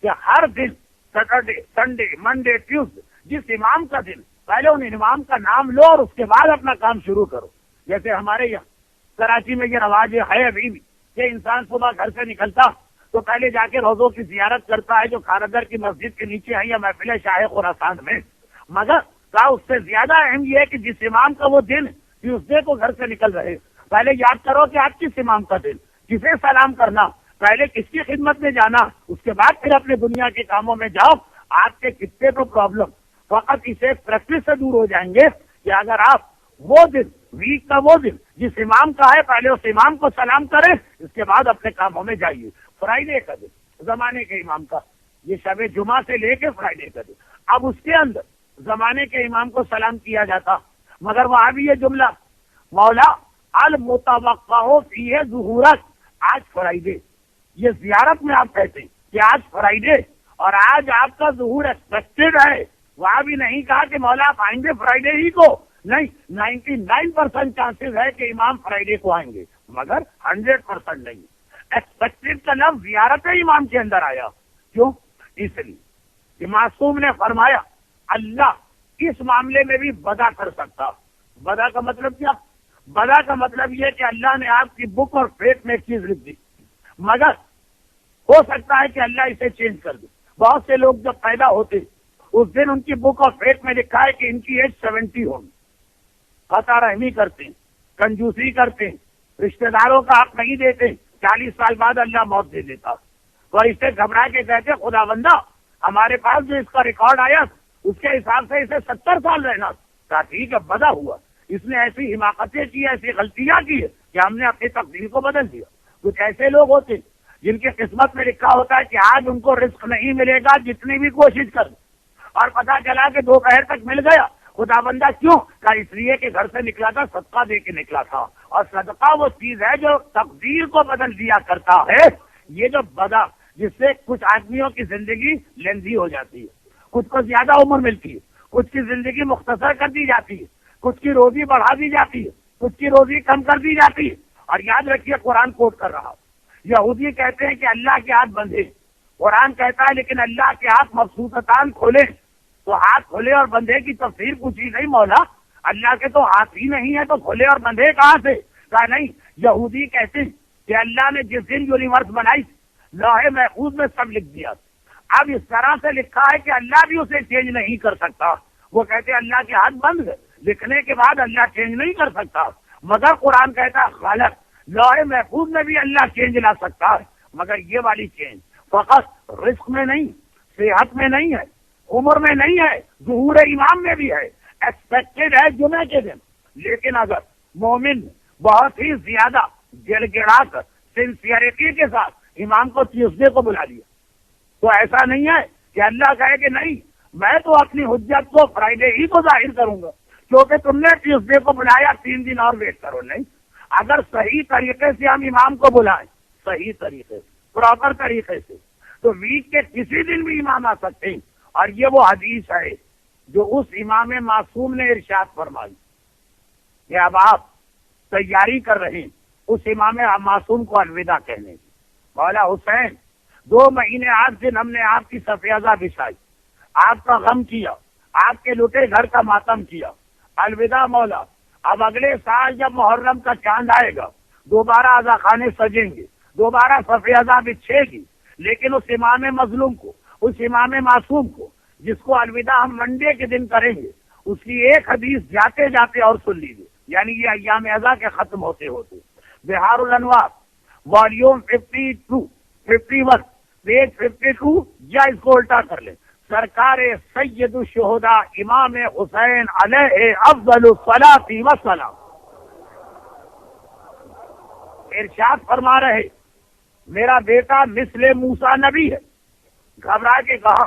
کہ ہر دن سیٹرڈے, سنڈے, منڈے, ٹیوزڈے جس امام کا دن پہلے ان امام کا نام لو اور اس کے بعد اپنا کام شروع کرو. جیسے ہمارے یہاں کراچی میں یہ رواج ہے ابھی بھی کہ انسان صبح گھر سے نکلتا تو پہلے جا کے روزوں کی زیارت کرتا ہے جو کھارگر کی مسجد کے نیچے ہے یا محفل شاہ خراسان میں. مگر کا اس سے زیادہ اہم یہ ہے کہ جس امام کا وہ دن ٹیوزڈے کو گھر سے نکل رہے, پہلے یاد کرو کہ آج کس امام کا دن, کسے سلام کرنا, پہلے کس کی خدمت میں جانا, اس کے بعد پھر اپنے دنیا کے کاموں میں جاؤ. آپ کے کتنے تو پرابلم فقط اسے پریکٹس سے دور ہو جائیں گے کہ اگر آپ وہ دن ویک کا وہ دن جس امام کا ہے پہلے اس امام کو سلام کریں, اس کے بعد اپنے کاموں میں جائیے. فرائیڈے کا دن زمانے کے امام کا, یہ شب جمعہ سے لے کے فرائیڈے کا دن, اب اس کے اندر زمانے کے امام کو سلام کیا جاتا. مگر وہاں بھی یہ جملہ مولا المتوقع فی ظہورت, آج فرائیڈے, یہ زیارت میں آپ کہتے ہیں کہ آج فرائیڈے اور آج آپ کا ظہور ایکسپیکٹڈ ہے. وہاں بھی نہیں کہا کہ مولا آپ آئیں گے فرائیڈے ہی کو, نہیں, 99% چانسز ہے کہ امام فرائیڈے کو آئیں گے مگر 100% نہیں. ایکسپیکٹڈ کا لفظ زیارت امام کے اندر آیا. کیوں؟ اس لیے کہ معصوم نے فرمایا اللہ اس معاملے میں بھی بدا کر سکتا. بدا کا مطلب کیا؟ بدا کا مطلب یہ کہ اللہ نے آپ کی بک اور فیٹ میں ایک چیز لکھ دی, مگر ہو سکتا ہے کہ اللہ اسے چینج کر دے. بہت سے لوگ جب پیدا ہوتے اس دن ان کی بک اور فیٹ میں لکھا ہے کہ ان کی ایج 70 ہوگی. قطع رحمی کرتے ہیں, کنجوسی کرتے ہیں, رشتہ داروں کا حق نہیں دیتے, 40 سال بعد اللہ موت دے دیتا. فرشتے گھبرا کے کہتے خدا بندہ ہمارے پاس جو اس کا ریکارڈ آیا اس کے حساب سے اسے 70 سال رہنا تھا. ٹھیک ہے بدا ہوا, اس نے ایسی حماقتیں کی, ایسی غلطیاں کی کہ ہم نے اپنی تقدیر کو بدل دیا. کچھ ایسے لوگ ہوتے جن کی قسمت میں لکھا ہوتا ہے کہ آج ان کو رزق نہیں ملے گا جتنی بھی کوشش کر, اور پتا چلا کہ دوپہر تک مل گیا. خدا بندہ کیوں کہ اس لیے کہ گھر سے نکلا تھا صدقہ دے کے نکلا تھا, اور صدقہ وہ چیز ہے جو تقدیر کو بدل دیا کرتا ہے. یہ جو بدا جس سے کچھ آدمیوں کی زندگی لینزی ہو جاتی ہے, کچھ کو زیادہ عمر ملتی ہے, کچھ کی زندگی مختصر کر دی جاتی ہے, کچھ کی روزی بڑھا دی جاتی ہے, کچھ کی روزی کم کر دی جاتی ہے. اور یاد رکھیے قرآن کوٹ کر رہا, یہودی کہتے ہیں کہ اللہ کے ہاتھ بندھے, قرآن کہتا ہے لیکن اللہ کے ہاتھ مبسوطتان کھولے. تو ہاتھ کھولے اور بندھے کی تفسیر پوچھی نہیں مولا, اللہ کے تو ہاتھ ہی نہیں ہے تو کھولے اور بندھے کہاں سے؟ کہا نہیں, یہودی کہتے ہیں کہ اللہ نے جس دن یونیورس بنائی لوہے محفوظ میں سب لکھ دیا, اب اس طرح سے لکھا ہے کہ اللہ بھی اسے چینج نہیں کر سکتا. وہ کہتے ہیں اللہ کے ہاتھ بند ہے, لکھنے کے بعد اللہ چینج نہیں کر سکتا. مگر قرآن کہتا ہے خالق, لوہے محفوظ میں بھی اللہ چینج لا سکتا ہے, مگر یہ والی چینج فقط رزق میں نہیں, صحت میں نہیں ہے, عمر میں نہیں ہے, ظہور امام میں بھی ہے, ایکسپیکٹڈ ہے جمعے کے دن. لیکن اگر مومن بہت ہی زیادہ گڑ گڑا کر سنسیئرٹی کے ساتھ امام کو ٹیوزڈے کو بلا لیا, تو ایسا نہیں ہے کہ اللہ کہے کہ نہیں میں تو اپنی حجت کو فرائیڈے ہی کو ظاہر کروں گا کیونکہ تم نے ٹیوزڈے کو بلایا, 3 دن اور ویٹ کرو. نہیں, اگر صحیح طریقے سے ہم امام کو بلائیں, صحیح طریقے سے, پراپر طریقے سے, تو ویک کے کسی دن بھی امام آ سکتے ہیں. اور یہ وہ حدیث ہے جو اس امام معصوم نے ارشاد فرمائی کہ اب آپ تیاری کر رہے ہیں اس امام معصوم کو الوداع کہنے کی. مولا حسین 2 مہینے 8 دن ہم نے آپ کی سفیدہ بچھائی, آپ کا غم کیا, آپ کے لٹے گھر کا ماتم کیا. الوداع مولا, اب اگلے سال جب محرم کا چاند آئے گا دوبارہ عزا خانے سجیں گے, دوبارہ سفیدہ بچھے گی, لیکن اس امام مظلوم کو, اس امام معصوم کو جس کو الوداع ہم منڈے کے دن کریں گے, اس کی ایک حدیث جاتے جاتے اور سن لیجیے, یعنی یہ ایام اعزا کے ختم ہوتے ہوتے. بہار الانوار والیوم 52 51 پیج 52, یا اس کو الٹا کر لیں, سرکار سید الشہداء امام حسین علیہ افضل الصلاۃ والسلام ارشاد فرما رہے میرا بیٹا مثل موسیٰ نبی ہے. گھبرا کے کہا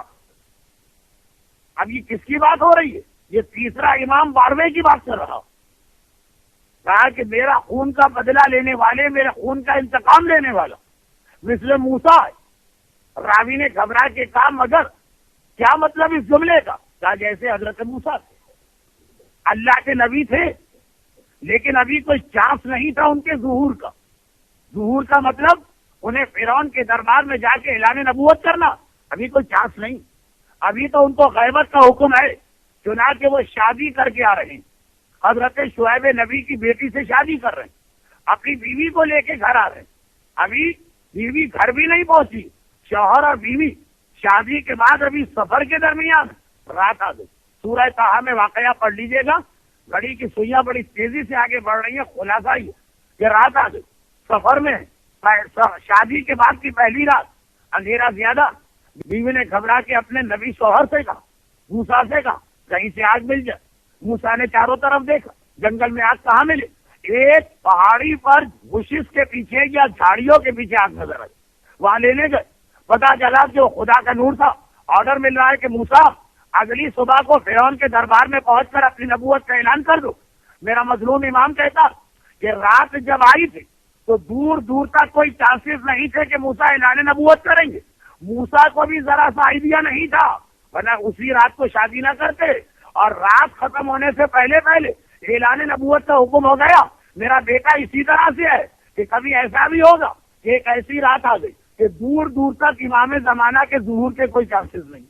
اب یہ کس کی بات ہو رہی ہے؟ یہ تیسرا امام 12ویں کی بات کر رہا. کہا کہ میرا خون کا بدلہ لینے والے, میرے خون کا انتقام لینے والا مثل موسیٰ ہے. راوی نے گھبرا کے کہا مگر کیا مطلب اس جملے کا؟ کہا جیسے حضرت موسیٰ تھے, اللہ کے نبی تھے, لیکن ابھی کوئی چانس نہیں تھا ان کے ظہور کا. ظہور کا مطلب انہیں فرعون کے دربار میں جا کے اعلان نبوت کرنا, ابھی کوئی چانس نہیں. ابھی تو ان کو غیبت کا حکم ہے, چنانچہ وہ شادی کر کے آ رہے ہیں. حضرت شعیب نبی کی بیٹی سے شادی کر رہے ہیں, اپنی بیوی کو لے کے گھر آ رہے ہیں. ابھی بیوی گھر بھی نہیں پہنچی, شوہر اور بیوی شادی کے بعد ابھی سفر کے درمیان رات آ گئی. سورہ طٰہٰ میں واقعہ پڑھ لیجیے گا, گھڑی کی سوئیاں بڑی تیزی سے آگے بڑھ رہی ہیں. خلاصہ یہ کہ رات آ گئی, سفر میں شادی کے بعد کی پہلی رات, اندھیرا زیادہ. بیوی نے گھبرا کے اپنے نبی شوہر سے کہا, موسیٰ سے کہا کہیں سے آگ مل جائے. موسیٰ نے چاروں طرف دیکھا, جنگل میں آگ کہاں ملے؟ ایک پہاڑی پر بشش کے پیچھے یا جھاڑیوں کے پیچھے آگ نظر آئی, وہاں لینے گئے. پتا چلا کہ وہ خدا کا نور تھا. آرڈر مل رہا ہے کہ موسیٰ اگلی صبح کو فرعون کے دربار میں پہنچ کر اپنی نبوت کا اعلان کر دو. میرا مظلوم امام کہتا کہ رات جب آئی تھی تو دور دور تک کوئی چانسز نہیں تھے کہ موسیٰ اعلان نبوت کریں گے. موسیٰ کو بھی ذرا سا آئیڈیا نہیں تھا, ورنہ اسی رات کو شادی نہ کرتے, اور رات ختم ہونے سے پہلے پہلے اعلان نبوت کا حکم ہو گیا. میرا بیٹا اسی طرح سے ہے کہ کبھی ایسا بھی ہوگا کہ ایک ایسی رات آ گئی کہ دور دور تک امام زمانہ کے ظہور کے کوئی چانسز نہیں.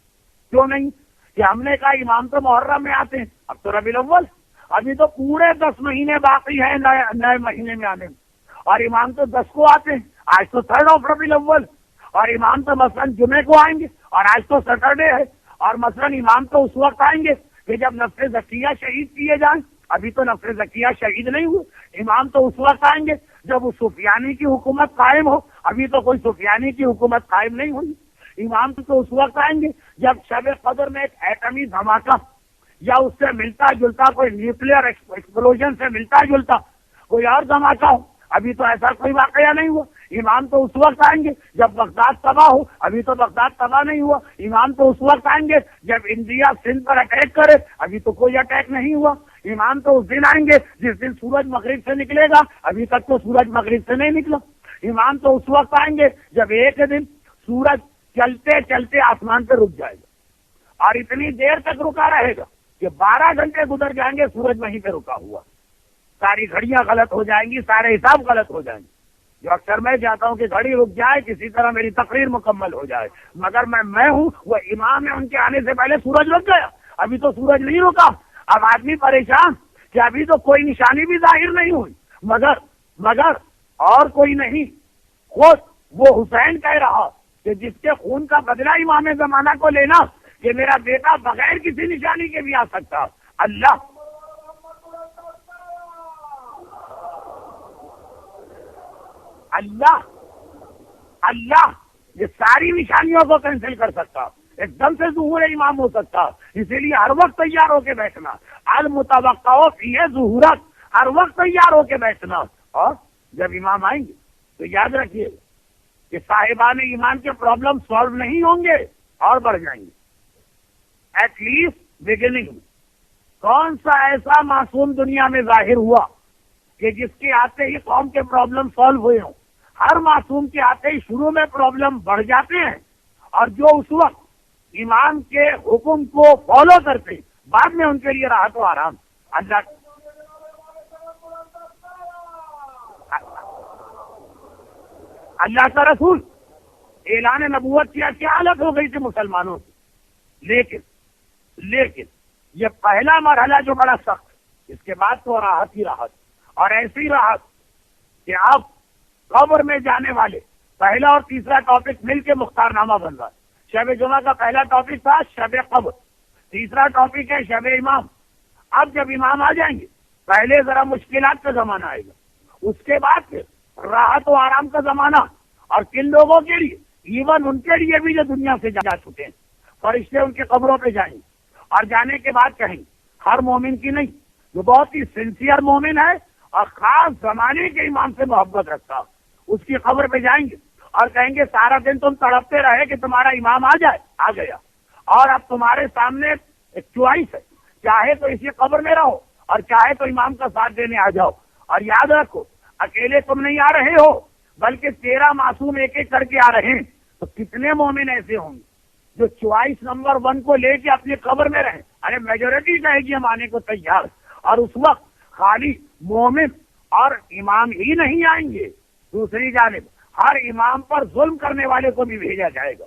کیوں نہیں؟ کہ ہم نے کہا امام تو محرم میں آتے ہیں, اب تو ربیع الاول, ابھی تو پورے 10 مہینے باقی ہیں نئے مہینے میں آنے میں, اور امام تو 10 کو آتے ہیں. آج تو 3rd of ربیع الاول, اور امام تو مثلاً جمعے کو آئیں گے, اور آج تو سیٹرڈے ہے, اور مثلاً امام تو اس وقت آئیں گے کہ جب نفس زکیہ شہید کیے جائیں. ابھی تو نفس زکیہ شہید نہیں ہوئے. امام تو اس وقت آئیں گے جب اس سفیانی کی حکومت قائم ہو ابھی تو کوئی سفیانی کی حکومت قائم نہیں ہوئی. امام تو اس وقت آئیں گے جب شب قدر میں ایک ایٹمی دھماکہ یا اس سے ملتا جلتا کوئی نیوکلیئر ایکسپلوژن سے ملتا جلتا کوئی اور دھماکہ ہو. ابھی تو ایسا کوئی واقعہ نہیں ہوا. امام تو اس وقت آئیں گے جب بغداد تباہ ہو. ابھی تو بغداد تباہ نہیں ہوا. امام تو اس وقت آئیں گے جب انڈیا سندھ پر اٹیک کرے. ابھی تو کوئی اٹیک نہیں ہوا. امام تو اس دن آئیں گے جس دن سورج مغرب سے نکلے گا. ابھی تک تو سورج مغرب سے نہیں نکلا. امام تو اس وقت آئیں گے جب ایک دن سورج چلتے چلتے آسمان پہ رک جائے گا اور اتنی دیر تک رکا رہے گا کہ 12 گھنٹے گزر جائیں گے سورج وہیں پہ رکا ہوا. ساری گھڑیاں غلط ہو جائیں گی, سارے حساب غلط ہو جائیں گے. جو اکثر میں چاہتا ہوں کہ گھڑی رک جائے, کسی طرح میری تقریر مکمل ہو جائے, مگر میں ہوں وہ امام ہے. ان کے آنے سے پہلے سورج رک گیا, ابھی تو سورج نہیں رکا. اب آدمی پریشان کہ ابھی تو کوئی نشانی بھی ظاہر نہیں ہوئی, مگر اور کوئی نہیں, خود وہ حسین کہہ رہا کہ جس کے خون کا بدلہ امام زمانہ کو لینا کہ میرا بیٹا بغیر کسی نشانی کے بھی آ سکتا. اللہ یہ ساری نشانیوں کو کینسل کر سکتا, ایک دم سے ظہور امام ہو سکتا. اسی لیے ہر وقت تیار ہو کے بیٹھنا. المتوقع فی ظہورت, ہر وقت تیار ہو کے بیٹھنا. اور جب امام آئیں گے تو یاد رکھیے کہ صاحبان ایمان کے پرابلم سالو نہیں ہوں گے اور بڑھ جائیں گے. ایٹ لیسٹ بگننگ میں کون سا ایسا معصوم دنیا میں ظاہر ہوا کہ جس کے آتے ہی قوم کے پرابلم سالو ہوئے ہوں؟ ہر معصوم کے آتے ہی شروع میں پرابلم بڑھ جاتے ہیں, اور جو اس وقت ایمان کے حکم کو فالو کرتے بعد میں ان کے لیے راحت و آرام. اللہ کا رسول اعلان نبوت کیا, کیا حالت ہو گئی تھی مسلمانوں کی. لیکن یہ پہلا مرحلہ جو بڑا سخت, اس کے بعد تو راحت ہی راحت, اور ایسی راحت کہ آپ قبر میں جانے والے پہلا اور تیسرا ٹاپک مل کے مختار نامہ بن رہا ہے. شب جمعہ کا پہلا ٹاپک تھا شب قبر, تیسرا ٹاپک ہے شب امام. اب جب امام آ جائیں گے پہلے ذرا مشکلات کا زمانہ آئے گا, اس کے بعد پھر راحت و آرام کا زمانہ. اور کن لوگوں کے لیے, ایون ان کے لیے بھی جو دنیا سے جا چکے ہیں, فرشتے ان کے قبروں پہ جائیں گے اور جانے کے بعد کہیں گے, ہر مومن کی نہیں, جو بہت ہی سنسیئر مومن ہے اور خاص زمانے کے امام سے محبت رکھتا, اس کی قبر پہ جائیں گے اور کہیں گے سارا دن تم تڑپتے رہے کہ تمہارا امام آ جائے, آ گیا, اور اب تمہارے سامنے ایک چوائس ہے, چاہے تو اسی قبر میں رہو اور چاہے تو امام کا ساتھ دینے آ جاؤ. اور یاد رکھو اکیلے تم نہیں آ رہے ہو بلکہ 13 معصوم ایک ایک کر کے آ رہے ہیں. تو کتنے مومن ایسے ہوں گے جو چوائس نمبر 1 کو لے کے اپنی قبر میں رہیں؟ ارے میجورٹی کہے گی ہم آنے کو تیار. اور اس وقت خالی مومن اور امام ہی نہیں آئیں گے, دوسری جانب ہر امام پر ظلم کرنے والے کو بھی بھیجا جائے گا,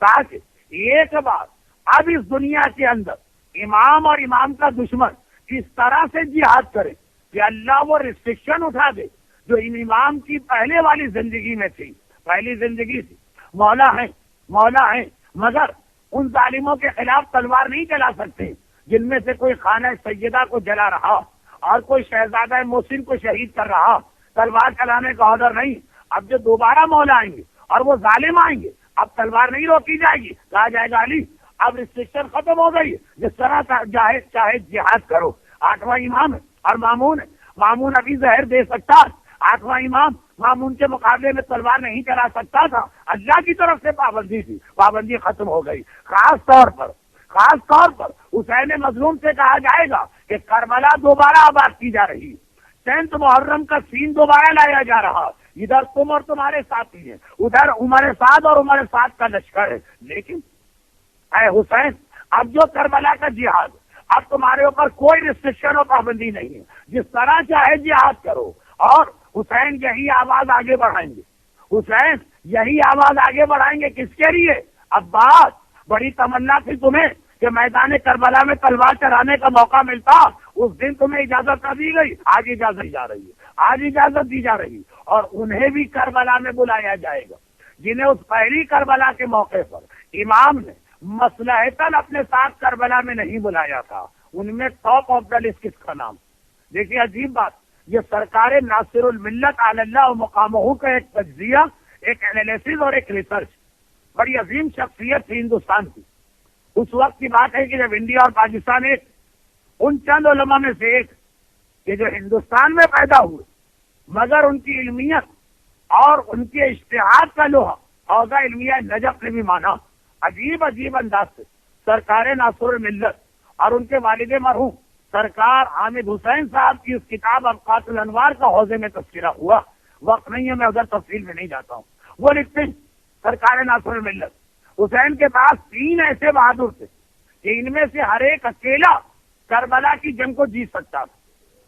تاکہ ایک بار اب اس دنیا کے اندر امام اور امام کا دشمن کس طرح سے جہاد کرے کہ اللہ وہ ریسٹرکشن اٹھا دے جو ان امام کی پہلے والی زندگی میں تھی. پہلی زندگی تھی مولا ہیں مگر ان ظالموں کے خلاف تلوار نہیں چلا سکتے جن میں سے کوئی خانہ سیدہ کو جلا رہا اور کوئی شہزادہ محسن کو شہید کر رہا. تلوار چلانے کا آرڈر نہیں. اب جو دوبارہ مولا آئیں گے اور وہ ظالم آئیں گے, اب تلوار نہیں روکی جائے گی, کہا جائے گا علی اب ریسٹرکشن ختم ہو گئی, جس طرح چاہے جہاد کرو. 8واں امام ہے اور مامون ابھی زہر دے سکتا, 8واں امام مامون کے مقابلے میں تلوار نہیں چلا سکتا تھا. اللہ کی طرف سے پابندی تھی, پابندی ختم ہو گئی. خاص طور پر حسین مظلوم سے کہا جائے گا کہ کربلا دوبارہ آباد کی جا رہی, 10 محرم کا سین دوبارہ لایا جا رہا. ادھر تم اور تمہارے ساتھی ہیں, ادھر عمر سعد اور عمر سعد کا لشکر ہے. لیکن اے حسین اب جو کربلا کا جہاد, اب تمہارے اوپر کوئی ریسٹرکشن اور پابندی نہیں ہے, جس طرح چاہے جہاد کرو. اور حسین یہی آواز آگے بڑھائیں گے کس کے لیے؟ عباس بڑی تمنا تھی تمہیں کہ میدان کربلا میں تلوار چلانے کا موقع ملتا, اس دن تمہیں اجازت نہ دی گئی, آج اجازت دی جا رہی اور انہیں بھی کربلا میں بلایا جائے گا, جنہیں اس پہلی کربلا کے موقع پر امام نے مصلحتاً اپنے ساتھ کربلا میں نہیں بلایا تھا. ان میں ٹاپ آف دا لسٹ کس کا نام؟ دیکھیے عجیب بات, یہ سرکار ناصر الملت علی اللہ و مقامہ کا ایک تجزیہ, ایک اینالیسس اور ایک ریسرچ. بڑی عظیم شخصیت تھی ہندوستان کی. اس وقت کی بات ہے کہ جب انڈیا اور پاکستان ایک ان چند علماء میں سے ایک کہ جو ہندوستان میں پیدا ہوئے مگر ان کی علمیت اور ان کے اشتہاد کا لوہا حوضہ علمیہ نجف نے بھی مانا. عجیب عجیب انداز سے سرکار ناصر الملت اور ان کے والد مرحوم سرکار حامد حسین صاحب کی اس کتاب اوقات الانوار کا حوضے میں تذکرہ ہوا. وقت نہیں ہے، میں ادھر تفصیل میں نہیں جاتا ہوں. وہ لکھتے ہیں سرکار ناصر الملت حسین کے پاس 3 ایسے بہادر تھے کہ ان میں سے ہر ایک اکیلا کربلا کی جنگ کو جیت سکتا تھا،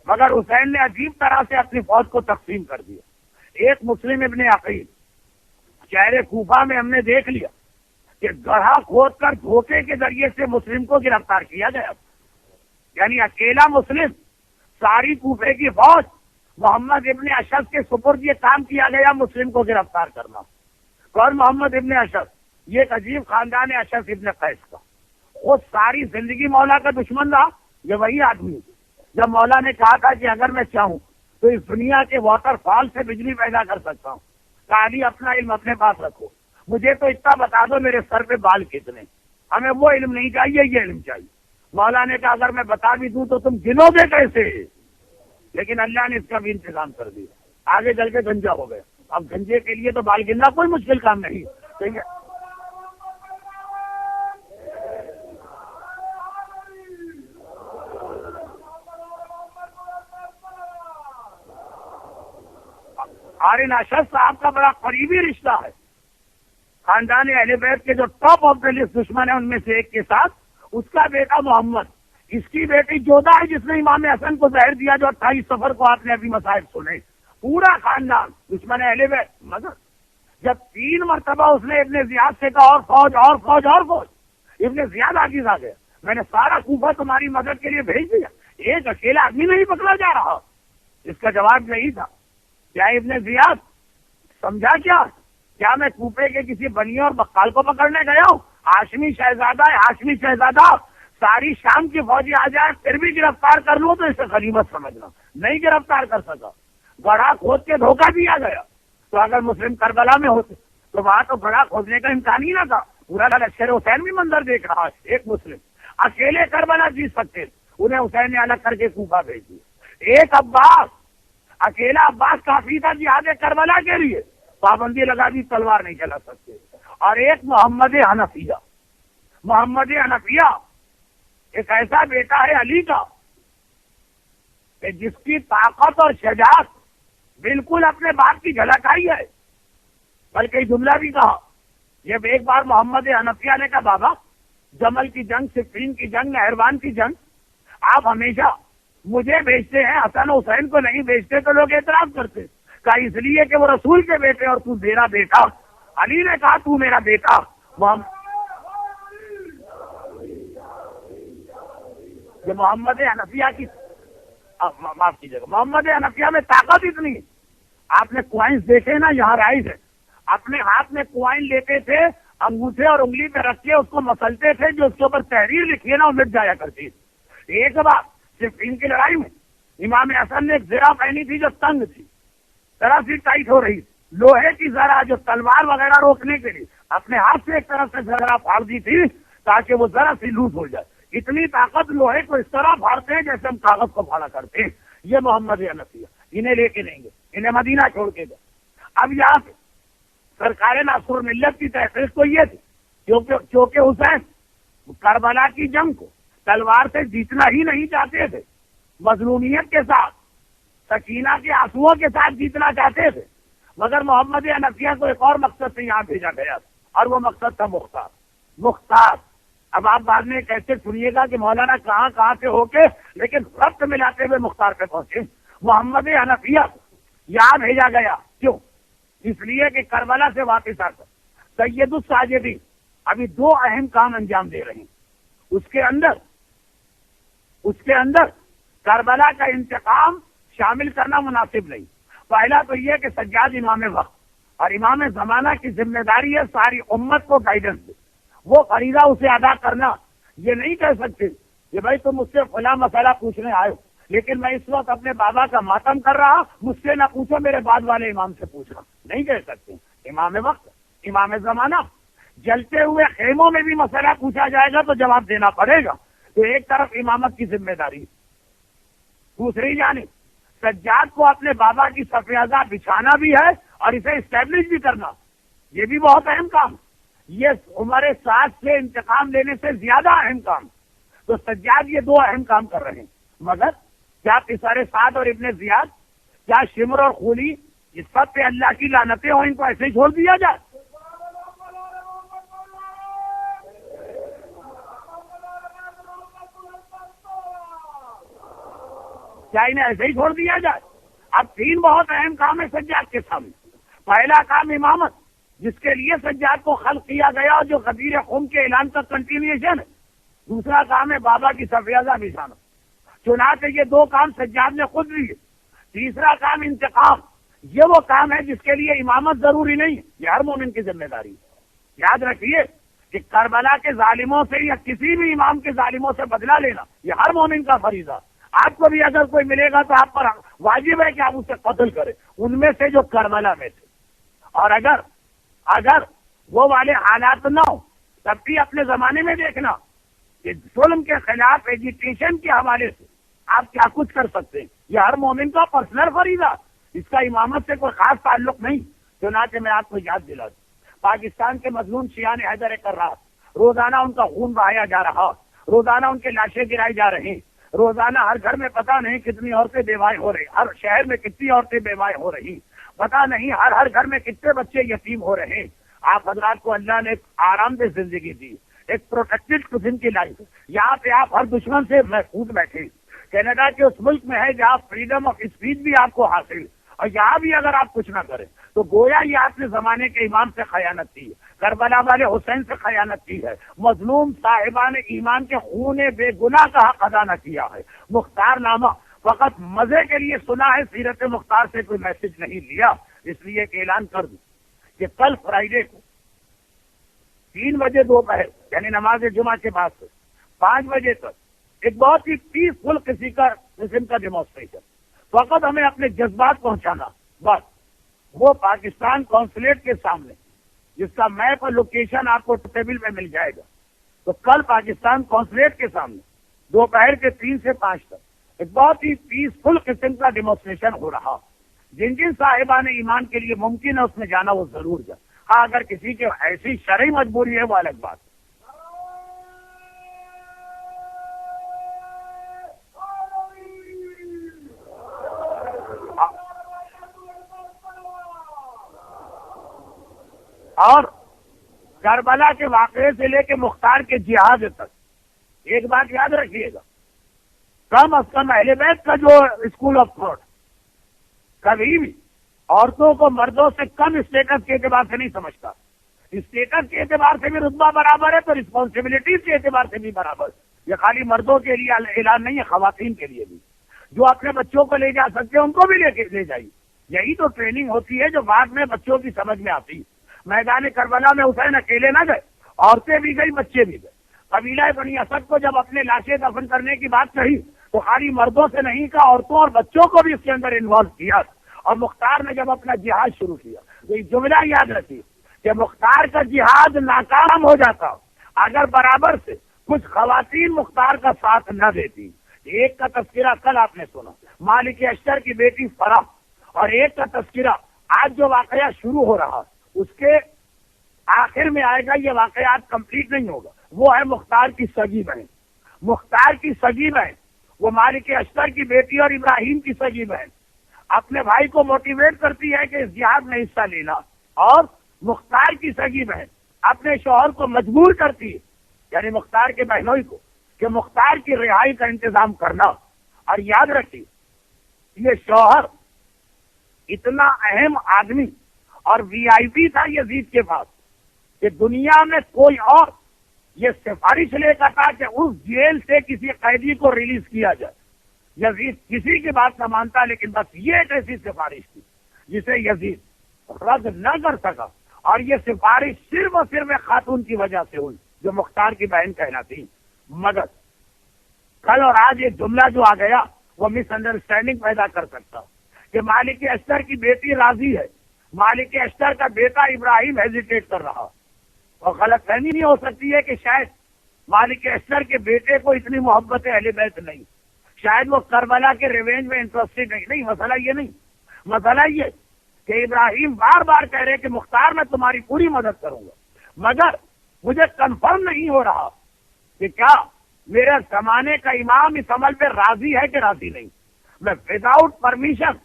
مگر حسین نے عجیب طرح سے اپنی فوج کو تقسیم کر دیا. ایک مسلم ابن عقیل شہر کوفہ میں ہم نے دیکھ لیا کہ گڑھا کھود کر دھوکے کے ذریعے سے مسلم کو گرفتار کیا گیا، یعنی اکیلا مسلم ساری کوفے کی فوج محمد ابن اشد کے سپرد یہ کام کیا گیا مسلم کو گرفتار کرنا. اور محمد ابن اشد یہ ایک عجیب خاندان ہے اشد ابن قیس کا. خود ساری زندگی مولا کا دشمن رہا. یہ وہی آدمی جب مولا نے کہا تھا کہ اگر میں چاہوں تو اس دنیا کے واٹر فال سے بجلی پیدا کر سکتا ہوں، علی اپنا علم اپنے پاس رکھو، مجھے تو اتنا بتا دو میرے سر پہ بال کتنے، ہمیں وہ علم نہیں چاہیے، یہ علم چاہیے. مولا نے کہا اگر میں بتا بھی دوں تو تم گنو گے کیسے؟ لیکن اللہ نے اس کا بھی انتظام کر دیا. آگے چل کے گنجا ہو گیا. اب گنجے کے لیے تو بال گننا کوئی مشکل کام نہیں. ٹھیک ہے، ہارن اشد صاحب کا بڑا قریبی رشتہ ہے خاندان اہل بیت کے جو ٹاپ آف دا لسٹ دشمن ہے ان میں سے ایک کے ساتھ. اس کا بیٹا محمد، اس کی بیٹی جودا ہے جس نے امام حسن کو زہر دیا جو 28 سفر کو آپ نے ابھی مصائب سنے. پورا خاندان دشمن اہل بیت. مگر جب 3 مرتبہ اس نے ابن زیاد سے کہا اور فوج اور فوج اور فوج، ابن زیاد آگے آ گیا، میں نے سارا کوفہ تمہاری مدد کے لیے بھیج دیا، ایک اکیلا آدمی نہیں پکڑا جا رہا. اس کا جواب یہی تھا، کیا ابن زیاد سمجھا کیا میں کوفے کے کسی بنی اور بقال کو پکڑنے گیا ہوں؟ ہاشمی شہزادہ ہے، ہاشمی شہزادہ ساری شام کی فوجی آ جائے پھر بھی گرفتار کر لوں تو اسے غنیمت سمجھنا. نہیں گرفتار کر سکا، گڑھا کھود کے دھوکہ دیا گیا. تو اگر مسلم کربلا میں ہوتے تو وہاں تو گڑھا کھودنے کا امکان ہی نہ تھا. پورا لشکر حسین بھی منظر دیکھ رہا ہے. ایک مسلم اکیلے کربلا جیت سکتے، انہیں حسین نے الگ کر کے کوفہ بھیج دیا. ایک عباس، اکیلا عباس کافی تھا جہاد کربلا کے لیے، پابندی لگا دی، تلوار نہیں چلا سکتے. اور ایک محمد حنفیہ، محمد حنفیہ ایک ایسا بیٹا ہے علی کا کہ جس کی طاقت اور شجاعت بالکل اپنے باپ کی جھلک آئی ہے. بلکہ جملہ بھی کہا، جب ایک بار محمد حنفیہ نے کہا بابا جمل کی جنگ، صفین کی جنگ، نہروان کی جنگ آپ ہمیشہ مجھے بھیجتے ہیں، حسن حسین کو نہیں بھیجتے تو لوگ اعتراض کرتے. کہا اس لیے کہ وہ رسول کے بیٹے اور تو میرا بیٹا. علی نے کہا تو میرا بیٹا. یہ محمد حنفیہ کی، معاف کیجیے گا، محمد حنفیہ میں طاقت اتنی. آپ نے کوائنس دیکھے نا، یہاں رائز ہے، اپنے ہاتھ میں کوائن لیتے تھے، انگوٹھے اور انگلی پہ رکھ کے اس کو مسلتے تھے، جو اس کے اوپر تحریر لکھی ہے نا وہ مٹ جایا کرتی. ایک بار صفین کی لڑائی میں امام حسن نے ایک زرہ پہنی تھی جو تنگ تھی، ذرا سی ٹائٹ ہو رہی تھی، لوہے کی ذرا جو تلوار وغیرہ روکنے کے لیے اپنے ہاتھ سے ایک طرف سے ذرا پھاڑ دی تھی تاکہ وہ ذرا سی لوز ہو جائے. اتنی طاقت لوہے کو اس طرح پھاڑتے ہیں جیسے ہم کاغذ کو پھاڑا کرتے ہیں. یہ محمد حنفیہ، انہیں لے کے نہیں گے، انہیں مدینہ چھوڑ کے گئے. اب یہاں پہ سرکار ناصر ملت کی تحقیق تو یہ تھی کیونکہ حسین کربلا کی جنگ کو تلوار سے جیتنا ہی نہیں چاہتے تھے، مظلومیت کے ساتھ، سکینہ کے آنسوؤں کے ساتھ جیتنا چاہتے تھے. مگر محمد حنفیہ کو ایک اور مقصد سے یہاں بھیجا گیا اور وہ مقصد تھا مختار. اب آپ بعد میں کیسے سنیے گا کہ مولانا کہاں سے ہو کے لیکن ربط ملاتے ہوئے مختار پہ پہنچے. محمد حنفیہ یہاں بھیجا گیا، کیوں؟ اس لیے کہ کربلا سے واپس آ کر سید الساجدین ابھی 2 اہم کام انجام دے رہے ہیں. اس کے اندر کربلا کا انتقام شامل کرنا مناسب نہیں. پہلا تو یہ کہ سجاد امام وقت اور امام زمانہ کی ذمہ داری ہے ساری امت کو گائیڈنس دے. وہ فریضہ اسے ادا کرنا. یہ نہیں کہہ سکتے کہ بھائی تم مجھ سے فلاں مسئلہ پوچھنے آئے ہو لیکن میں اس وقت اپنے بابا کا ماتم کر رہا، مجھ سے نہ پوچھو، میرے بعد والے امام سے پوچھنا. نہیں کہہ سکتے. امام وقت، امام زمانہ، جلتے ہوئے خیموں میں بھی مسئلہ پوچھا جائے گا تو جواب دینا پڑے گا. تو ایک طرف امامت کی ذمہ داری، دوسری جانب سجاد کو اپنے بابا کی سفیدہ بچھانا بھی ہے اور اسے اسٹیبلش بھی کرنا، یہ بھی بہت اہم کام. یہ عمر سعد سے انتقام لینے سے زیادہ اہم کام. تو سجاد یہ دو اہم کام کر رہے ہیں. مگر کیا قصار سعد اور ابن زیاد، کیا شمر اور خولی، اس سب پہ اللہ کی لعنتیں ہوں، ان کو ایسے ہی چھوڑ دیا جائے؟ کیا انہیں ایسے ہی چھوڑ دیا جائے؟ اب تین بہت اہم کام ہے سجاد کے سامنے. پہلا کام امامت، جس کے لیے سجاد کو خلق کیا گیا اور جو غدیر قوم کے اعلان کا کنٹینیوشن ہے. دوسرا کام ہے بابا کی سفیدہ بچھانا، چنانچہ یہ دو کام سجاد نے خود لیے. تیسرا کام انتقام، یہ وہ کام ہے جس کے لیے امامت ضروری نہیں ہے، یہ ہر مومن کی ذمہ داری ہے. یاد رکھیے کہ کربلا کے ظالموں سے یا کسی بھی امام کے ظالموں سے بدلہ لینا یہ ہر مومن کا فریضہ. آپ کو بھی اگر کوئی ملے گا تو آپ پر واجب ہے کہ آپ اسے قتل کریں، ان میں سے جو کربلا میں تھے. اور اگر وہ والے حالات نہ ہو تب بھی اپنے زمانے میں دیکھنا کہ ظلم کے خلاف ایجیٹیشن کے حوالے سے آپ کیا کچھ کر سکتے ہیں. یہ ہر مومن کا پرسنل فریضہ، اس کا امامت سے کوئی خاص تعلق نہیں. چنانچہ میں آپ کو یاد دلا دوں، پاکستان کے مظلوم شیعان حیدر کرار، روزانہ ان کا خون بہایا جا رہا، روزانہ ان کے لاشیں گرائی جا رہی، روزانہ ہر گھر میں پتہ نہیں کتنی عورتیں بیوائیں ہو رہی، ہر شہر میں کتنی عورتیں بیوائیں ہو رہی، پتہ نہیں ہر گھر میں کتنے بچے یتیم ہو رہے ہیں. آپ حضرات کو اللہ نے ایک آرام دہ زندگی دی، ایک پروٹیکٹڈ قسم کی لائف. یہاں پہ آپ ہر دشمن سے محفوظ بیٹھے. کینیڈا کے اس ملک میں ہے جہاں فریڈم آف اسپیچ بھی آپ کو حاصل، اور یہاں بھی اگر آپ کچھ نہ کریں تو گویا یہ آپ نے زمانے کے امام سے خیانت کی ہے، کربلا والے حسین سے خیانت کی ہے، مظلوم صاحبان ایمان کے خون بے گناہ کا حق ادا نہ کیا ہے. مختار نامہ فقط مزے کے لیے سنا ہے، سیرت مختار سے کوئی میسج نہیں لیا. اس لیے ایک اعلان کر دوں کہ کل فرائیڈے کو 3 بجے دوپہر یعنی نماز جمعہ کے بعد سے 5 بجے تک ایک بہت ہی پیسفل قسم کا ڈیمانسٹریشن. فقط ہمیں اپنے جذبات پہنچانا بس. وہ پاکستان قونصلیٹ کے سامنے، جس کا میپ اور لوکیشن آپ کو ٹیبل میں مل جائے گا. تو کل پاکستان قونصلیٹ کے سامنے دوپہر کے 3 سے 5 تک ایک بہت ہی پیسفل قسم کا ڈیمانسٹریشن ہو رہا. جن صاحبان ایمان کے لیے ممکن ہے اس میں جانا وہ ضرور جائے. ہاں اگر کسی کی ایسی شرعی مجبوری ہے وہ الگ بات. اور کربلا کے واقعے سے لے کے مختار کے جہاد تک ایک بات یاد رکھیے گا، کم از کم اہل بیت کا جو اسکول آف تھاٹ کبھی بھی عورتوں کو مردوں سے کم اسٹیٹس کے اعتبار سے نہیں سمجھتا. اسٹیٹس کے اعتبار سے بھی رتبہ برابر ہے تو رسپانسبلٹیز کے اعتبار سے بھی برابر. یہ خالی مردوں کے لیے اعلان نہیں ہے، خواتین کے لیے بھی. جو اپنے بچوں کو لے جا سکتے ہیں ان کو بھی لے جائیے. یہی تو ٹریننگ ہوتی ہے جو بعد میں بچوں کی سمجھ میں آتی. میدان کربلا میں حسین اکیلے نہ گئے، عورتیں بھی گئی، بچے بھی گئے. قبیلہ بنی اسد کو جب اپنے لاشیں دفن کرنے کی بات کہی تو خالی مردوں سے نہیں کہا، عورتوں اور بچوں کو بھی اس کے اندر انوالو کیا. اور مختار نے جب اپنا جہاد شروع کیا تو یہ جملہ یاد رکھیے کہ مختار کا جہاد ناکام ہو جاتا اگر برابر سے کچھ خواتین مختار کا ساتھ نہ دیتی. ایک کا تذکرہ کل آپ نے سنا، مالک اشتر کی بیٹی فرح، اور ایک کا تذکرہ آج جو واقعہ شروع ہو رہا اس کے آخر میں آئے گا. یہ واقعات کمپلیٹ نہیں ہوگا. وہ ہے مختار کی سگی بہن. مختار کی سگی بہن وہ مالک اشتر کی بیٹی اور ابراہیم کی سگی بہن اپنے بھائی کو موٹیویٹ کرتی ہے کہ اس جہاد میں حصہ لینا، اور مختار کی سگی بہن اپنے شوہر کو مجبور کرتی ہے، یعنی مختار کے بہنوئی کو، کہ مختار کی رہائی کا انتظام کرنا. اور یاد رکھیے یہ شوہر اتنا اہم آدمی اور وی آئی پی تھا یزید کے پاس کہ دنیا میں کوئی اور یہ سفارش لے کر تھا کہ اس جیل سے کسی قیدی کو ریلیز کیا جائے. یزید کسی کی بات نہ مانتا، لیکن بس یہ ایک ایسی سفارش تھی جسے یزید رد نہ کر سکا. اور یہ سفارش صرف اور صرف ایک خاتون کی وجہ سے ہوئی جو مختار کی بہن کہلاتی. مگر کل اور آج یہ جملہ جو آ گیا وہ مس انڈرسٹینڈنگ پیدا کر سکتا کہ مالک اشتر کی بیٹی راضی ہے مالک اشتر کا بیٹا ابراہیم ہیزیٹیٹ کر رہا، اور غلط فہمی نہیں ہو سکتی ہے کہ شاید مالک اشتر کے بیٹے کو اتنی محبت اہل بیت نہیں، شاید وہ کربلا کے ریونج میں انٹرسٹڈ نہیں، مسئلہ یہ نہیں، مسئلہ یہ کہ ابراہیم بار بار کہہ رہے کہ مختار میں تمہاری پوری مدد کروں گا، مگر مجھے کنفرم نہیں ہو رہا کہ کیا میرے زمانے کا امام اس عمل پہ راضی ہے کہ راضی نہیں۔ میں وداؤٹ پرمیشن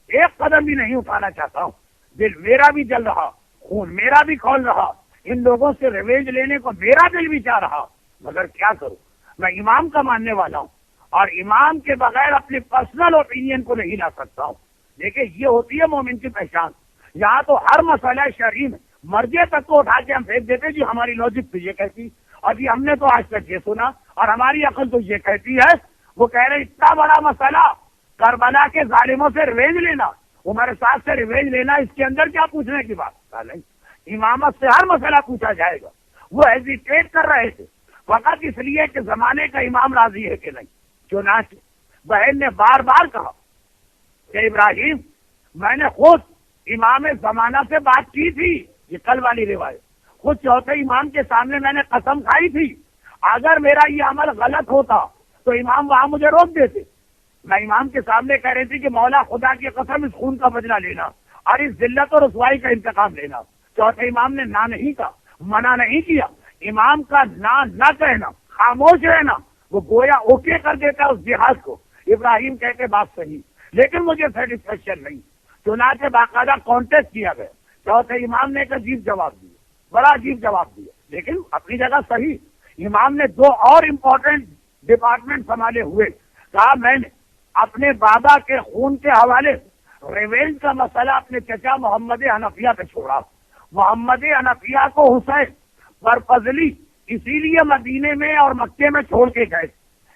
ایک قدم بھی نہیں اٹھانا چاہتا ہوں، دل میرا بھی جل رہا، خون میرا بھی کھول رہا، ان لوگوں سے ریونج لینے کو میرا دل بھی چاہ رہا، مگر کیا کروں، میں امام کا ماننے والا ہوں اور امام کے بغیر اپنی پرسنل اوپینین کو نہیں لا سکتا ہوں۔ دیکھیں یہ ہوتی ہے مومن کی پہچان، یہاں تو ہر مسئلہ شرعی میں مرجع تک کو اٹھا کے ہم پھینک دیتے جی ہماری لاجک تو یہ کہتی، اور جی ہم نے تو آج تک یہ سنا اور ہماری عقل تو یہ کہتی ہے۔ وہ کہہ رہے اتنا بڑا مسئلہ کربلا کے ظالموں سے ریونج لینا، عمر سعد سے ریونج لینا، اس کے اندر کیا پوچھنے کی بات نہیں، امامت سے ہر مسئلہ پوچھا جائے گا۔ وہ ہیزیٹیٹ کر رہے تھے فقط اس لیے کہ زمانے کا امام راضی ہے کہ نہیں۔ چنانچہ بہن نے بار بار کہا کہ ابراہیم میں نے خود امام زمانہ سے بات کی تھی، یہ کل والی روایت، خود چوتھے امام کے سامنے میں نے قسم کھائی تھی اگر میرا یہ عمل غلط ہوتا تو امام وہاں مجھے روک دیتے۔ میں امام کے سامنے کہہ رہی تھی کہ مولا خدا کی قسم اس خون کا بدلہ لینا اور اس ذلت اور رسوائی کا انتقام لینا۔ چوتھے امام نے نہ نہیں کہا، منع نہیں کیا۔ امام کا نہ کہنا، خاموش رہنا، وہ گویا اوکے کر دیتا اس جہاد کو۔ ابراہیم کہتے بات صحیح لیکن مجھے سیٹسفیکشن نہیں، چنانچہ باقاعدہ کانٹیکٹ کیا گیا۔ چوتھے امام نے ایک عجیب جواب دیا، بڑا عجیب جواب دیا، لیکن اپنی جگہ صحیح۔ امام نے دو اور امپورٹنٹ ڈپارٹمنٹ سنبھالے ہوئے، کہا میں نے اپنے بابا کے خون کے حوالے ریونج کا مسئلہ اپنے چچا محمد حنفیہ پہ چھوڑا۔ محمد حنفیہ کو حسین برفضلی اسی لیے مدینے میں اور مکے میں چھوڑ کے گئے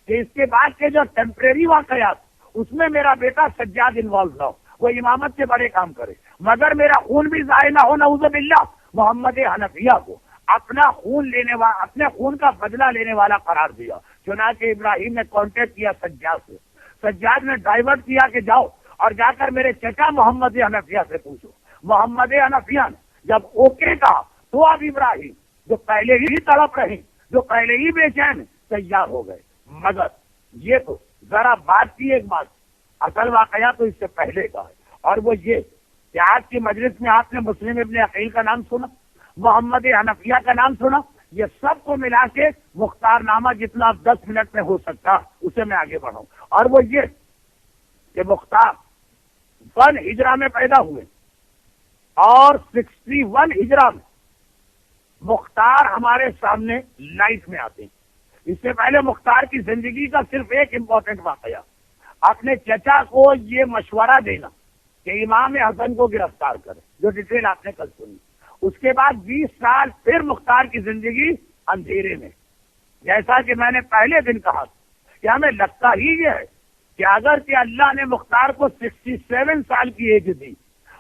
کہ اس کے بعد کے جو ٹیمپریری واقعات اس میں میرا بیٹا سجاد انوالو نہ ہو، وہ امامت کے بڑے کام کرے، مگر میرا خون بھی ضائع نہ ہو نعوذ باللہ۔ محمد حنفیہ کو اپنا خون اپنے خون کا بدلہ لینے والا قرار دیا۔ چنانچہ ابراہیم نے کانٹیکٹ کیا سجاد سے، سجاد نے ڈائیورٹ کیا کہ جاؤ اور جا کر میرے چچا محمد حنفیہ سے پوچھو۔ محمد حنفیہ نے جب اوکے کہا تو اب ابراہیم جو پہلے ہی تڑپ رہے، جو پہلے ہی بے چین تیار ہو گئے۔ مگر یہ تو ذرا بات کی ایک بات، اصل واقعہ تو اس سے پہلے کا ہے، اور وہ یہ کہ آج کی مجلس میں آپ نے مسلم ابن عقیل کا نام سنا، محمد حنفیہ کا نام سنا، یہ سب کو ملا کے مختار نامہ جتنا 10 منٹ میں ہو سکتا اسے میں آگے بڑھاؤں۔ اور وہ یہ کہ مختار 1 ہجرہ میں پیدا ہوئے اور 61 ہجرہ میں مختار ہمارے سامنے لائٹ میں آتے ہیں۔ اس سے پہلے مختار کی زندگی کا صرف ایک امپورٹنٹ واقعہ، اپنے چچا کو یہ مشورہ دینا کہ امام حسن کو گرفتار کرے، جو ڈیٹیل آپ نے کل سنی۔ اس کے بعد 20 سال پھر مختار کی زندگی اندھیرے میں، جیسا کہ میں نے پہلے دن کہا تھا کہ ہمیں لگتا ہی یہ ہے کہ اگر کہ اللہ نے مختار کو 67 سال کی ایج دی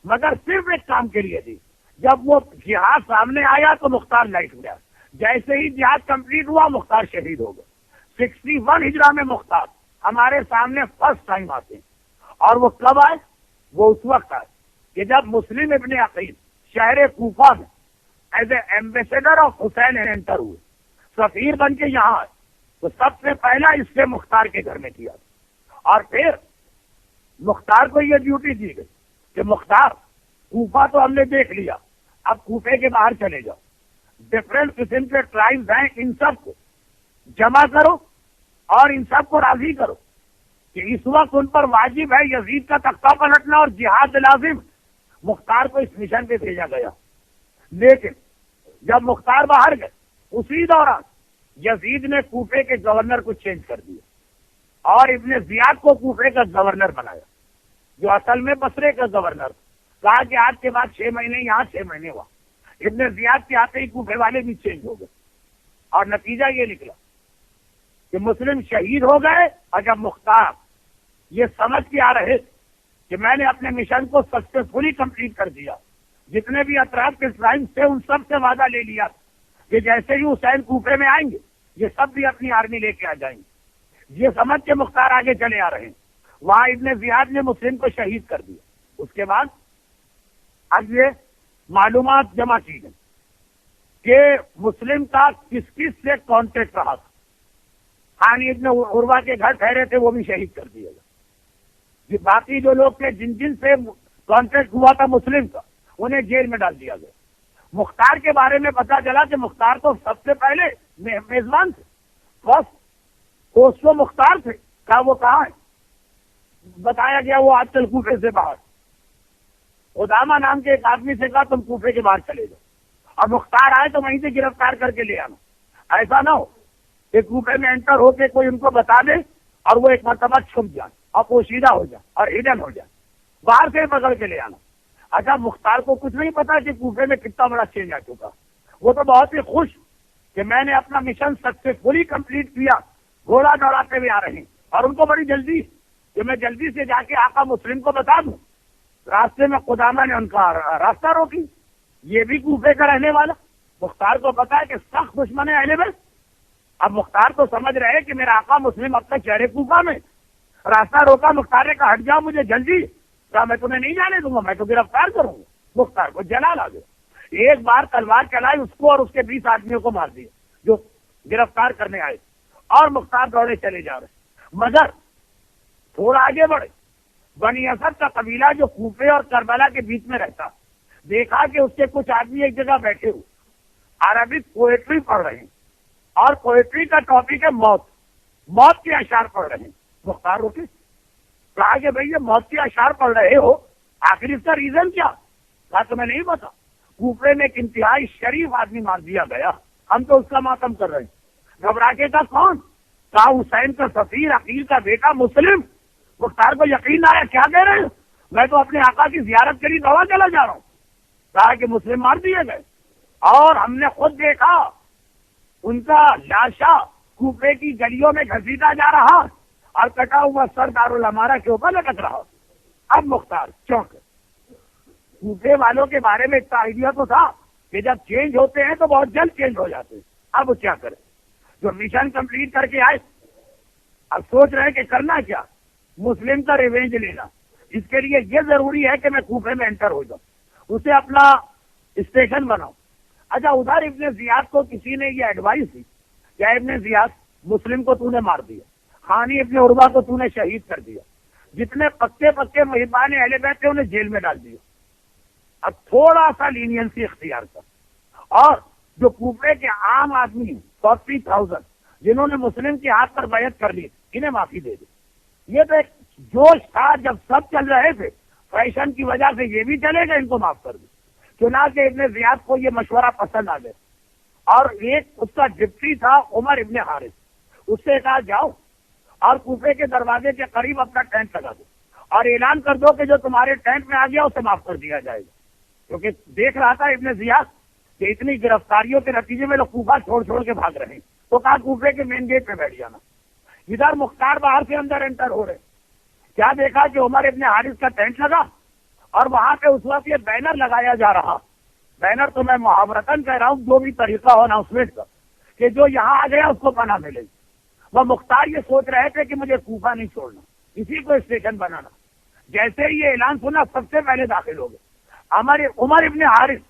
مگر صرف ایک کام کے لیے دی، جب وہ جہاد سامنے آیا تو مختار لائٹ گیا، جیسے ہی جہاد کمپلیٹ ہوا مختار شہید ہو گئے۔ 61 ہجرہ میں مختار ہمارے سامنے فرسٹ ٹائم آتے ہیں، اور وہ کب آئے؟ وہ اس وقت آئے کہ جب مسلم ابن عقیل شہر کوفہ میں as a ambassador of Hussain enter ہوئے، سفیر بن کے یہاں آئے، تو سب سے پہلا اس سے مختار کے گھر میں کیا، اور پھر مختار کو یہ ڈیوٹی دی گئی کہ مختار کوفہ تو ہم نے دیکھ لیا، اب کوفے کے باہر چلے جاؤ، ڈفرینٹ قسم کے ٹرائبز ہیں، ان سب کو جمع کرو اور ان سب کو راضی کرو کہ اس وقت ان پر واجب ہے یزید کا تختہ پلٹنا اور جہاد لازم۔ مختار کو اس مشن پہ بھیجا گیا، لیکن جب مختار باہر گئے اسی دوران یزید نے کوفے کے گورنر کو چینج کر دیا اور ابن زیاد کو کوفے کا گورنر بنایا، جو اصل میں بصرے کا گورنر تھا۔ کہا کہ آج کے بعد 6 مہینے یہاں 6 مہینے ہوا۔ ابن زیاد کے آتے ہی کوفے والے بھی چینج ہو گئے، اور نتیجہ یہ نکلا کہ مسلم شہید ہو گئے، اور جب مختار یہ سمجھ کے آ رہے کہ میں نے اپنے مشن کو سکسیسفلی کمپلیٹ کر دیا، جتنے بھی اطراف کے ٹرائبز تھے ان سب سے وعدہ لے لیا کہ جیسے ہی حسین کوفے میں آئیں گے یہ سب بھی اپنی آرمی لے کے آ جائیں گے۔ یہ سمجھ کے مختار آگے چلے آ رہے ہیں، وہاں ابن زیاد نے مسلم کو شہید کر دیا۔ اس کے بعد اب یہ معلومات جمع کی گئی کہ مسلم کا کس کس سے کانٹیکٹ رہا تھا. خانی ابن عروہ کے گھر ٹھہرے تھے وہ بھی شہید کر دیے گئے. باقی جو لوگ تھے جن سے کانٹیکٹ ہوا تھا مسلم کا انہیں جیل میں ڈال دیا گیا. مختار کے بارے میں پتا چلا کہ مختار تو سب سے پہلے میزبان تھے, فرسٹ ہوسٹ تو مختار تھے. کہا وہ کہاں ہے؟ بتایا گیا وہ آج کل کوفے سے باہر. قدامہ نام کے ایک آدمی سے کہا تم کوفے کے باہر چلے جاؤ اور مختار آئے تو وہیں سے گرفتار کر کے لے آنا. ایسا نہ ہو کہ کوفے میں انٹر ہو کے کوئی ان کو بتا دے اور وہ ایک مرتبہ چھپ جائے اور پوشیدہ ہو جائے اور ہڈن ہو جائے. باہر سے پکڑ کے لے آنا. اچھا مختار کو کچھ نہیں پتا کہ کوفے میں کتنا بڑا چینج آ چکا. وہ تو بہت ہی خوش کہ میں نے اپنا مشن سکسیسفلی کمپلیٹ کیا. گھوڑا دوڑاتے ہوئے آ رہے ہیں اور ان کو بڑی جلدی کہ میں جلدی سے جا کے آقا مسلم کو بتا دوں. راستے میں قدامہ نے ان کا راستہ روکی. یہ بھی کوفے کا رہنے والا. مختار کو پتا ہے کہ سخت دشمن ہے اہل بیت. اب مختار تو سمجھ رہے کہ میرا آقا مسلم اب تک چہرے کوفہ میں. راستہ روکا. مختار نے کہا ہٹ جاؤ مجھے جلدی. کہا میں تمہیں نہیں جانے دوں گا, میں تو گرفتار کروں گا. مختار کو جلال آ گیا. ایک بار تلوار چلائی, اس کو اور اس کے 20 آدمیوں کو مار دیا جو گرفتار کرنے آئے. اور مختار دوڑے چلے جا رہے. مگر تھوڑا آگے بڑھے. بنی اسد کا قبیلہ جو کوفے اور کربلا کے بیچ میں رہتا, دیکھا کہ اس کے کچھ آدمی ایک جگہ بیٹھے ہوئے عربک پوئٹری پڑھ رہے ہیں اور پوئٹری کا ٹاپک ہے موت. موت کے اشعار پڑھ رہے ہیں. مختار روکے. کہا کہ بھئی یہ موت کے اشعار پڑھ رہے ہو, آخر اس کا ریزن کیا؟ کہا تمہیں نہیں پتا, کوفے میں ایک انتہائی شریف آدمی مار دیا گیا, ہم تو اس کا ماتم کر رہے ہیں. گھبرا کے کا کون؟ کہا حسین کا سفیر عقیل کا بیٹا مسلم. مختار کو یقین آیا. کیا کہہ رہے ہیں؟ میں تو اپنے آقا کی زیارت کے لیے دوا چلا جا رہا ہوں. کہا کہ مسلم مار دیے گئے اور ہم نے خود دیکھا ان کا لاشا کوفے کی گلیوں میں گھسیٹا جا رہا اور کٹا ہوا سر دارالعمارہ کے اوپر لٹک رہا. اب مختار چونک. کوفے والوں کے بارے میں اتنا آئیڈیا تو تھا کہ جب چینج ہوتے ہیں تو بہت جلد چینج ہو جاتے ہیں. اب کیا کریں؟ جو مشن کمپلیٹ کر کے آئے اب سوچ رہے کہ کرنا کیا؟ مسلم کا ریونج لینا. اس کے لیے یہ ضروری ہے کہ میں کوفے میں انٹر ہو جاؤں, اسے اپنا اسٹیشن بناؤں. اچھا ادھر ابن زیاد کو کسی نے یہ ایڈوائس دی کہ ابن زیاد مسلم کو تو نے مار دیا, خانی ابن عروہ کو تو نے شہید کر دیا, جتنے پکے محبان اہل بیت تھے انہیں جیل میں ڈال دیا. اب تھوڑا سا لینینسی اختیار کر اور جو کوفے کے عام آدمی 40,000 جنہوں نے مسلم کے ہاتھ پر بیعت کر لی انہیں معافی دے دی. یہ تو ایک جوش تھا جب سب چل رہے تھے, فیشن کی وجہ سے یہ بھی چلے گا, ان کو معاف کر دی. چنانچہ ابن زیاد کو یہ مشورہ پسند آ گیا اور ایک اس کا ڈپٹی تھا عمر ابن حارث, اس سے کہا جاؤ اور کوفے کے دروازے کے قریب اپنا ٹینٹ لگا دو اور اعلان کر دو کہ جو تمہارے ٹینٹ میں آ گیا اسے معاف کر دیا جائے گا. کیونکہ دیکھ رہا تھا ابن زیاد کہ اتنی گرفتاریوں کے نتیجے میں لوگ کوفہ چھوڑ کے بھاگ رہے ہیں, تو کہا کوفے کے مین گیٹ پہ بیٹھ جانا. ادھر مختار باہر سے اندر انٹر ہو رہے. کیا دیکھا کہ عمر ابن حارث کا ٹینٹ لگا اور وہاں پہ اس وقت یہ بینر لگایا جا رہا. بینر تو میں محاورتاً کہہ رہا ہوں, جو بھی طریقہ ہو اناؤنسمنٹ کا کہ جو یہاں آ گیا اس کو پناہ ملے گی. وہ مختار یہ سوچ رہے تھے کہ مجھے کوفہ نہیں چھوڑنا, اسی کو اسٹیشن بنانا. جیسے ہی یہ اعلان سنا سب سے پہلے داخل ہو گئے عمر ابن حارث,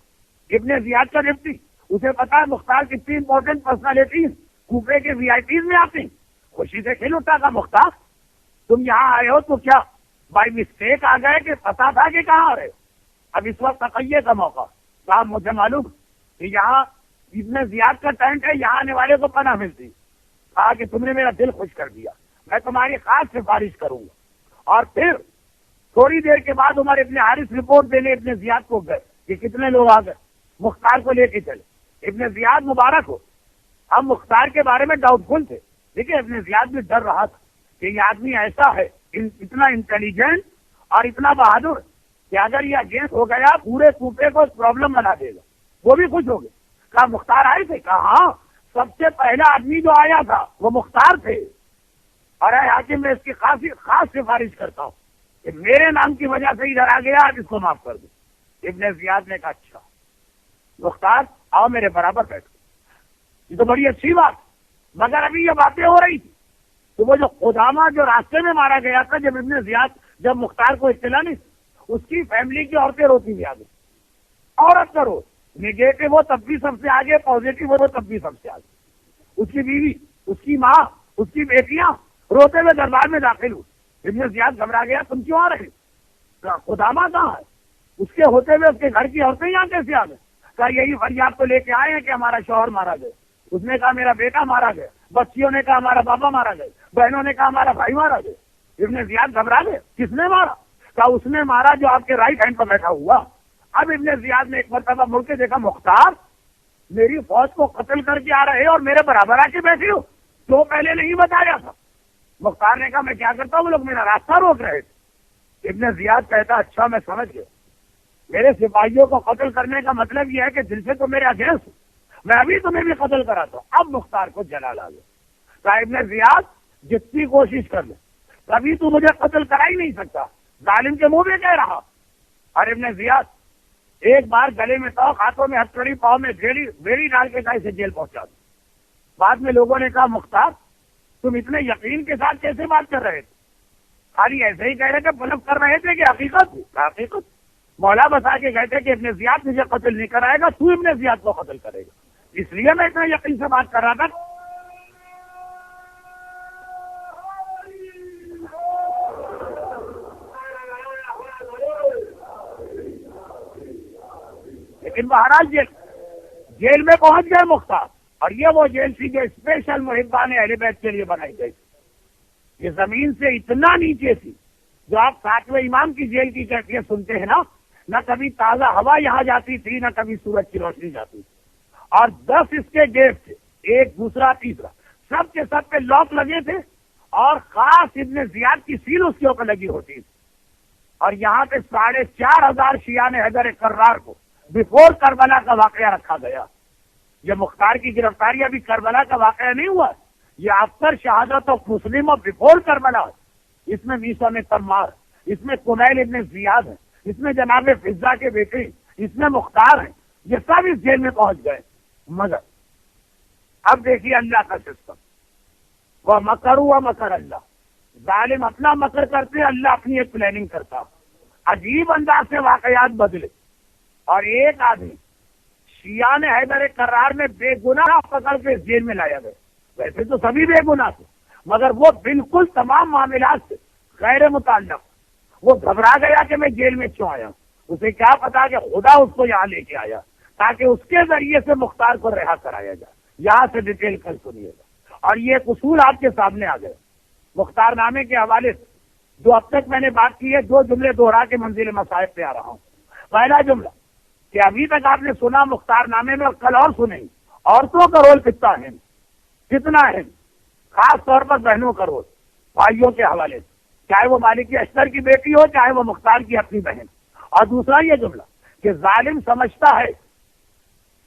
ابن زیاد کا ڈپٹی. اسے پتا ہے مختار کتنی امپورٹنٹ پرسنالٹیز کوفے کے وی آئی پیز میں آتے ہیں. خوشی سے کھل اٹھا کا مختار تم یہاں آئے ہو تو کیا بائی مسٹیک آ گئے کہ پتا تھا کہ کہاں آ رہے ہو؟ اب اس وقت تقیے کا موقع. صاحب مجھے معلوم کہ یہاں ابن زیاد کا ٹینٹ ہے, یہاں آنے والے کو پناہ ملتی. کہا کہ تم نے میرا دل خوش کر دیا, میں تمہاری خاص سفارش کروں گا. اور پھر تھوڑی دیر کے بعد عمر ابن حارث رپورٹ دینے ابن زیاد کو گئے کہ کتنے لوگ آ گئے. مختار کو لے کے چلے. ابن زیاد مبارک ہو, ہم مختار کے بارے میں ڈاؤٹ فل تھے, لیکن ابن زیاد بھی ڈر رہا تھا کہ یہ آدمی ایسا ہے, اتنا انٹیلیجنٹ اور اتنا بہادر کہ اگر یہ اگینسٹ ہو گیا پورے کوفے کو پرابلم بنا دے گا. وہ بھی خوش ہو گئے. کہا مختار آئے تھے؟ کہا ہاں, سب سے پہلا آدمی جو آیا تھا وہ مختار تھے. اور اے حاکم میں اس کی خاص سفارش کرتا ہوں کہ میرے نام کی وجہ سے ادھر آ گیا, آپ اس کو معاف کر دو. ابن زیاد نے کہا اچھا مختار آؤ میرے برابر بیٹھو. یہ تو بڑی اچھی بات, مگر ابھی یہ باتیں ہو رہی تھی تو وہ جو قدامہ جو راستے میں مارا گیا تھا, جب ابن زیاد جب مختار کو اطلاع نہیں, اس کی فیملی کی عورتیں روتی ہوئی آ گئی. عورت کا روز نگیٹو وہ تب بھی سب سے آگے، پازیٹو وہ تب بھی سب سے آگے. اس کی بیوی، اس کی ماں، اس کی بیٹیاں روتے ہوئے دربار میں داخل ہوئی. ابن زیاد گھبرا گیا، تم کیوں آ رہے؟ خدامہ کہاں ہے؟ اس کے ہوتے ہوئے اس کے گھر کی عورتیں یہاں کیسے آ گئے؟ کہا یہی فریاد تو لے کے آئے ہیں کہ ہمارا شوہر مارا گیا. اس نے کہا میرا بیٹا مارا گیا. بچیوں نے کہا ہمارا بابا مارا گیا. بہنوں نے کہا ہمارا بھائی مارا گیا. ابن زیاد گھبرا گئے، کس نے مارا؟ کہا اس نے مارا جو آپ کے رائٹ ہینڈ پر بیٹھا ہوا. اب ابن زیاد نے ایک مرتبہ مڑ کے دیکھا، مختار میری فوج کو قتل کر کے آ رہے اور میرے برابر آ کے بیٹھے ہو، تو پہلے نہیں بتایا تھا. مختار نے کہا میں کیا کرتا ہوں، وہ لوگ میرا راستہ روک رہے تھے. ابن زیاد کہتا اچھا میں سمجھ گیا، میرے سپاہیوں کو قتل کرنے کا مطلب یہ ہے کہ دل سے تو میرے اگینسٹ، میں ابھی تمہیں بھی قتل کراتا ہوں. اب مختار کو جلال آ گیا. کہا ابن زیاد جتنی کوشش کر لے کبھی تو مجھے قتل کرا ہی نہیں سکتا، ظالم کے منہ میں کہہ رہا. اور ابن زیاد ایک بار گلے میں توق، ہاتھوں میں ہتھکڑی، پاؤں میں بیڑی ڈال کے اسے جیل پہنچا دو. بعد میں لوگوں نے کہا مختار تم اتنے یقین کے ساتھ کیسے بات کر رہے تھے؟ خالی ایسے ہی کہہ رہے تھے، بلف کر رہے تھے کہ حقیقت؟ حقیقت مولا بتا کے کہتے کہ ابن زیاد مجھے قتل نہیں کرائے گا، تو ابن زیاد کو قتل کرے گا. اس لیے میں اتنا یقین سے بات کر رہا تھا. لیکن بہرحال جیل میں پہنچ گئے مختار. اور یہ وہ جیل تھی جو اسپیشل محبان اہل بیت کے لیے بنائی گئی. یہ زمین سے اتنا نیچے تھی، جو آپ 7ویں امام کی جیل کی کیفیت سنتے ہیں نا، نہ کبھی تازہ ہوا یہاں جاتی تھی، نہ کبھی سورج کی روشنی جاتی تھی. اور 10 اس کے گیٹ تھے، ایک دوسرا تیسرا، سب کے سب پہ لاک لگے تھے. اور خاص ابن زیاد کی سیل اس کے اوپر لگی ہوتی تھی. اور یہاں پہ 4,500 شیعان حیدر کرار کو بیفور کربلا کا واقعہ رکھا گیا. یہ مختار کی گرفتاری ابھی کربلا کا واقعہ نہیں ہوا، یہ آفٹر شہادت آف مسلم اور بیفور کربلا. اس میں میسا میں تمار، اس میں کمیل ابن زیاد ہے، اس میں جناب فضا کے بیٹے، اس میں مختار ہیں. یہ سب اس جیل میں پہنچ گئے. مگر اب دیکھیے اللہ کا سسٹم، وہ مکر ہوا مکر اللہ. ظالم اپنا مکر کرتے، اللہ اپنی ایک پلاننگ کرتا. عجیب انداز سے واقعات بدلے. اور ایک آدمی شیعان حیدر کرار میں بے گناہ پکڑ کے جیل میں لایا گیا. ویسے تو سبھی بے گناہ تھے، مگر وہ بالکل تمام معاملات سے غیر متعلق. وہ گھبرا گیا کہ میں جیل میں کیوں آیا. اسے کیا پتا کہ خدا اس کو یہاں لے کے آیا تاکہ اس کے ذریعے سے مختار کو رہا کرایا جائے. یہاں سے ڈیٹیل کر سنیے گا. اور یہ اصول آپ کے سامنے آ گئے. مختار نامے کے حوالے سے جو اب تک میں نے بات کی ہے، 2 جملے دوہرا کے منزل مصائب پہ آ رہا ہوں. پہلا جملہ کہ ابھی تک آپ نے سنا مختار نامے میں، اور کل اور سنیں، عورتوں کا رول کتنا ہے، خاص طور پر بہنوں کا رول بھائیوں کے حوالے سے، چاہے وہ مالکی اشتر کی بیٹی ہو، چاہے وہ مختار کی اپنی بہن. اور دوسرا یہ جملہ کہ ظالم سمجھتا ہے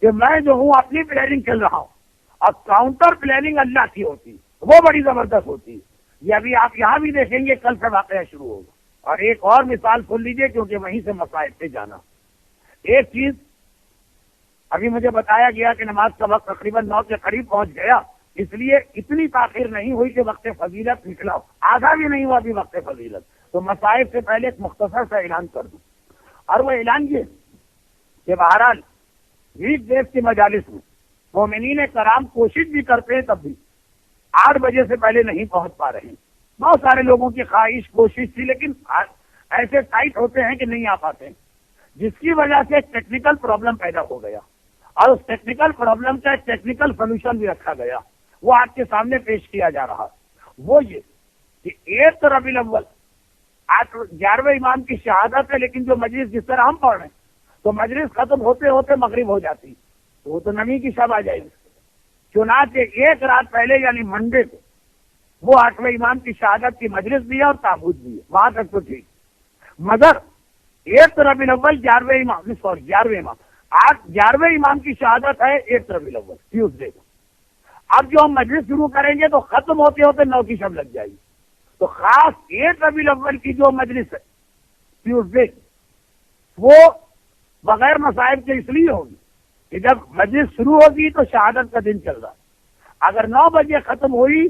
کہ میں جو ہوں اپنی پلاننگ چل رہا ہوں، اور کاؤنٹر پلاننگ اللہ کی ہوتی، وہ بڑی زبردست ہوتی ہے. یہ ابھی آپ یہاں بھی دیکھیں گے، کل سے واقعہ شروع ہوگا. اور ایک اور مثال سن لیجئے کیونکہ وہیں سے مصائب پہ جانا. ایک چیز ابھی مجھے بتایا گیا کہ نماز کا وقت تقریباً 9 کے قریب پہنچ گیا، اس لیے اتنی تاخیر نہیں ہوئی کہ وقت فضیلت نکلا ہو، آدھا بھی نہیں ہوا ابھی وقت فضیلت. تو مصائب سے پہلے ایک مختصر سا اعلان کر دوں. اور وہ اعلان یہ کہ بہرحال ویک ڈیز کی مجالس میں مومنین کرام کوشش بھی کرتے ہیں، تب بھی 8 بجے سے پہلے نہیں پہنچ پا رہے ہیں. بہت سارے لوگوں کی خواہش کوشش تھی، لیکن ایسے ٹائٹ ہوتے ہیں کہ نہیں آ پاتے ہیں، جس کی وجہ سے ایک ٹیکنیکل پرابلم پیدا ہو گیا. اور اس ٹیکنیکل پرابلم کا ایک ٹیکنیکل سولوشن بھی رکھا گیا، وہ آپ کے سامنے پیش کیا جا رہا. وہ یہ کہ 8 ربیع الاول 11ویں امام کی شہادت ہے، لیکن جو مجلس جس طرح ہم پڑھ رہے ہیں تو مجلس ختم ہوتے ہوتے مغرب ہو جاتی، تو وہ تو نمی کی شب آ جائے گی. چنانچہ 1 رات پہلے یعنی منڈے کو وہ 8ویں امام کی شہادت کی مجلس بھی ہے اور تابوت بھی ہے، وہاں تک تو ٹھیک. مگر 1 ربیع الاول 11ویں امام کی شہادت ہے 1 ربیع الاول ٹیوزڈے کو. اب جو ہم مجلس شروع کریں گے تو ختم ہوتے ہوتے 9 کی شب لگ جائے گی. تو خاص 1 ربیع الاول کی جو مجلس ہے ٹیوزڈے وہ بغیر مصائب کے اس لیے ہوگی کہ جب مجلس شروع ہوگی تو شہادت کا دن چل رہا ہے. اگر 9 بجے ختم ہوئی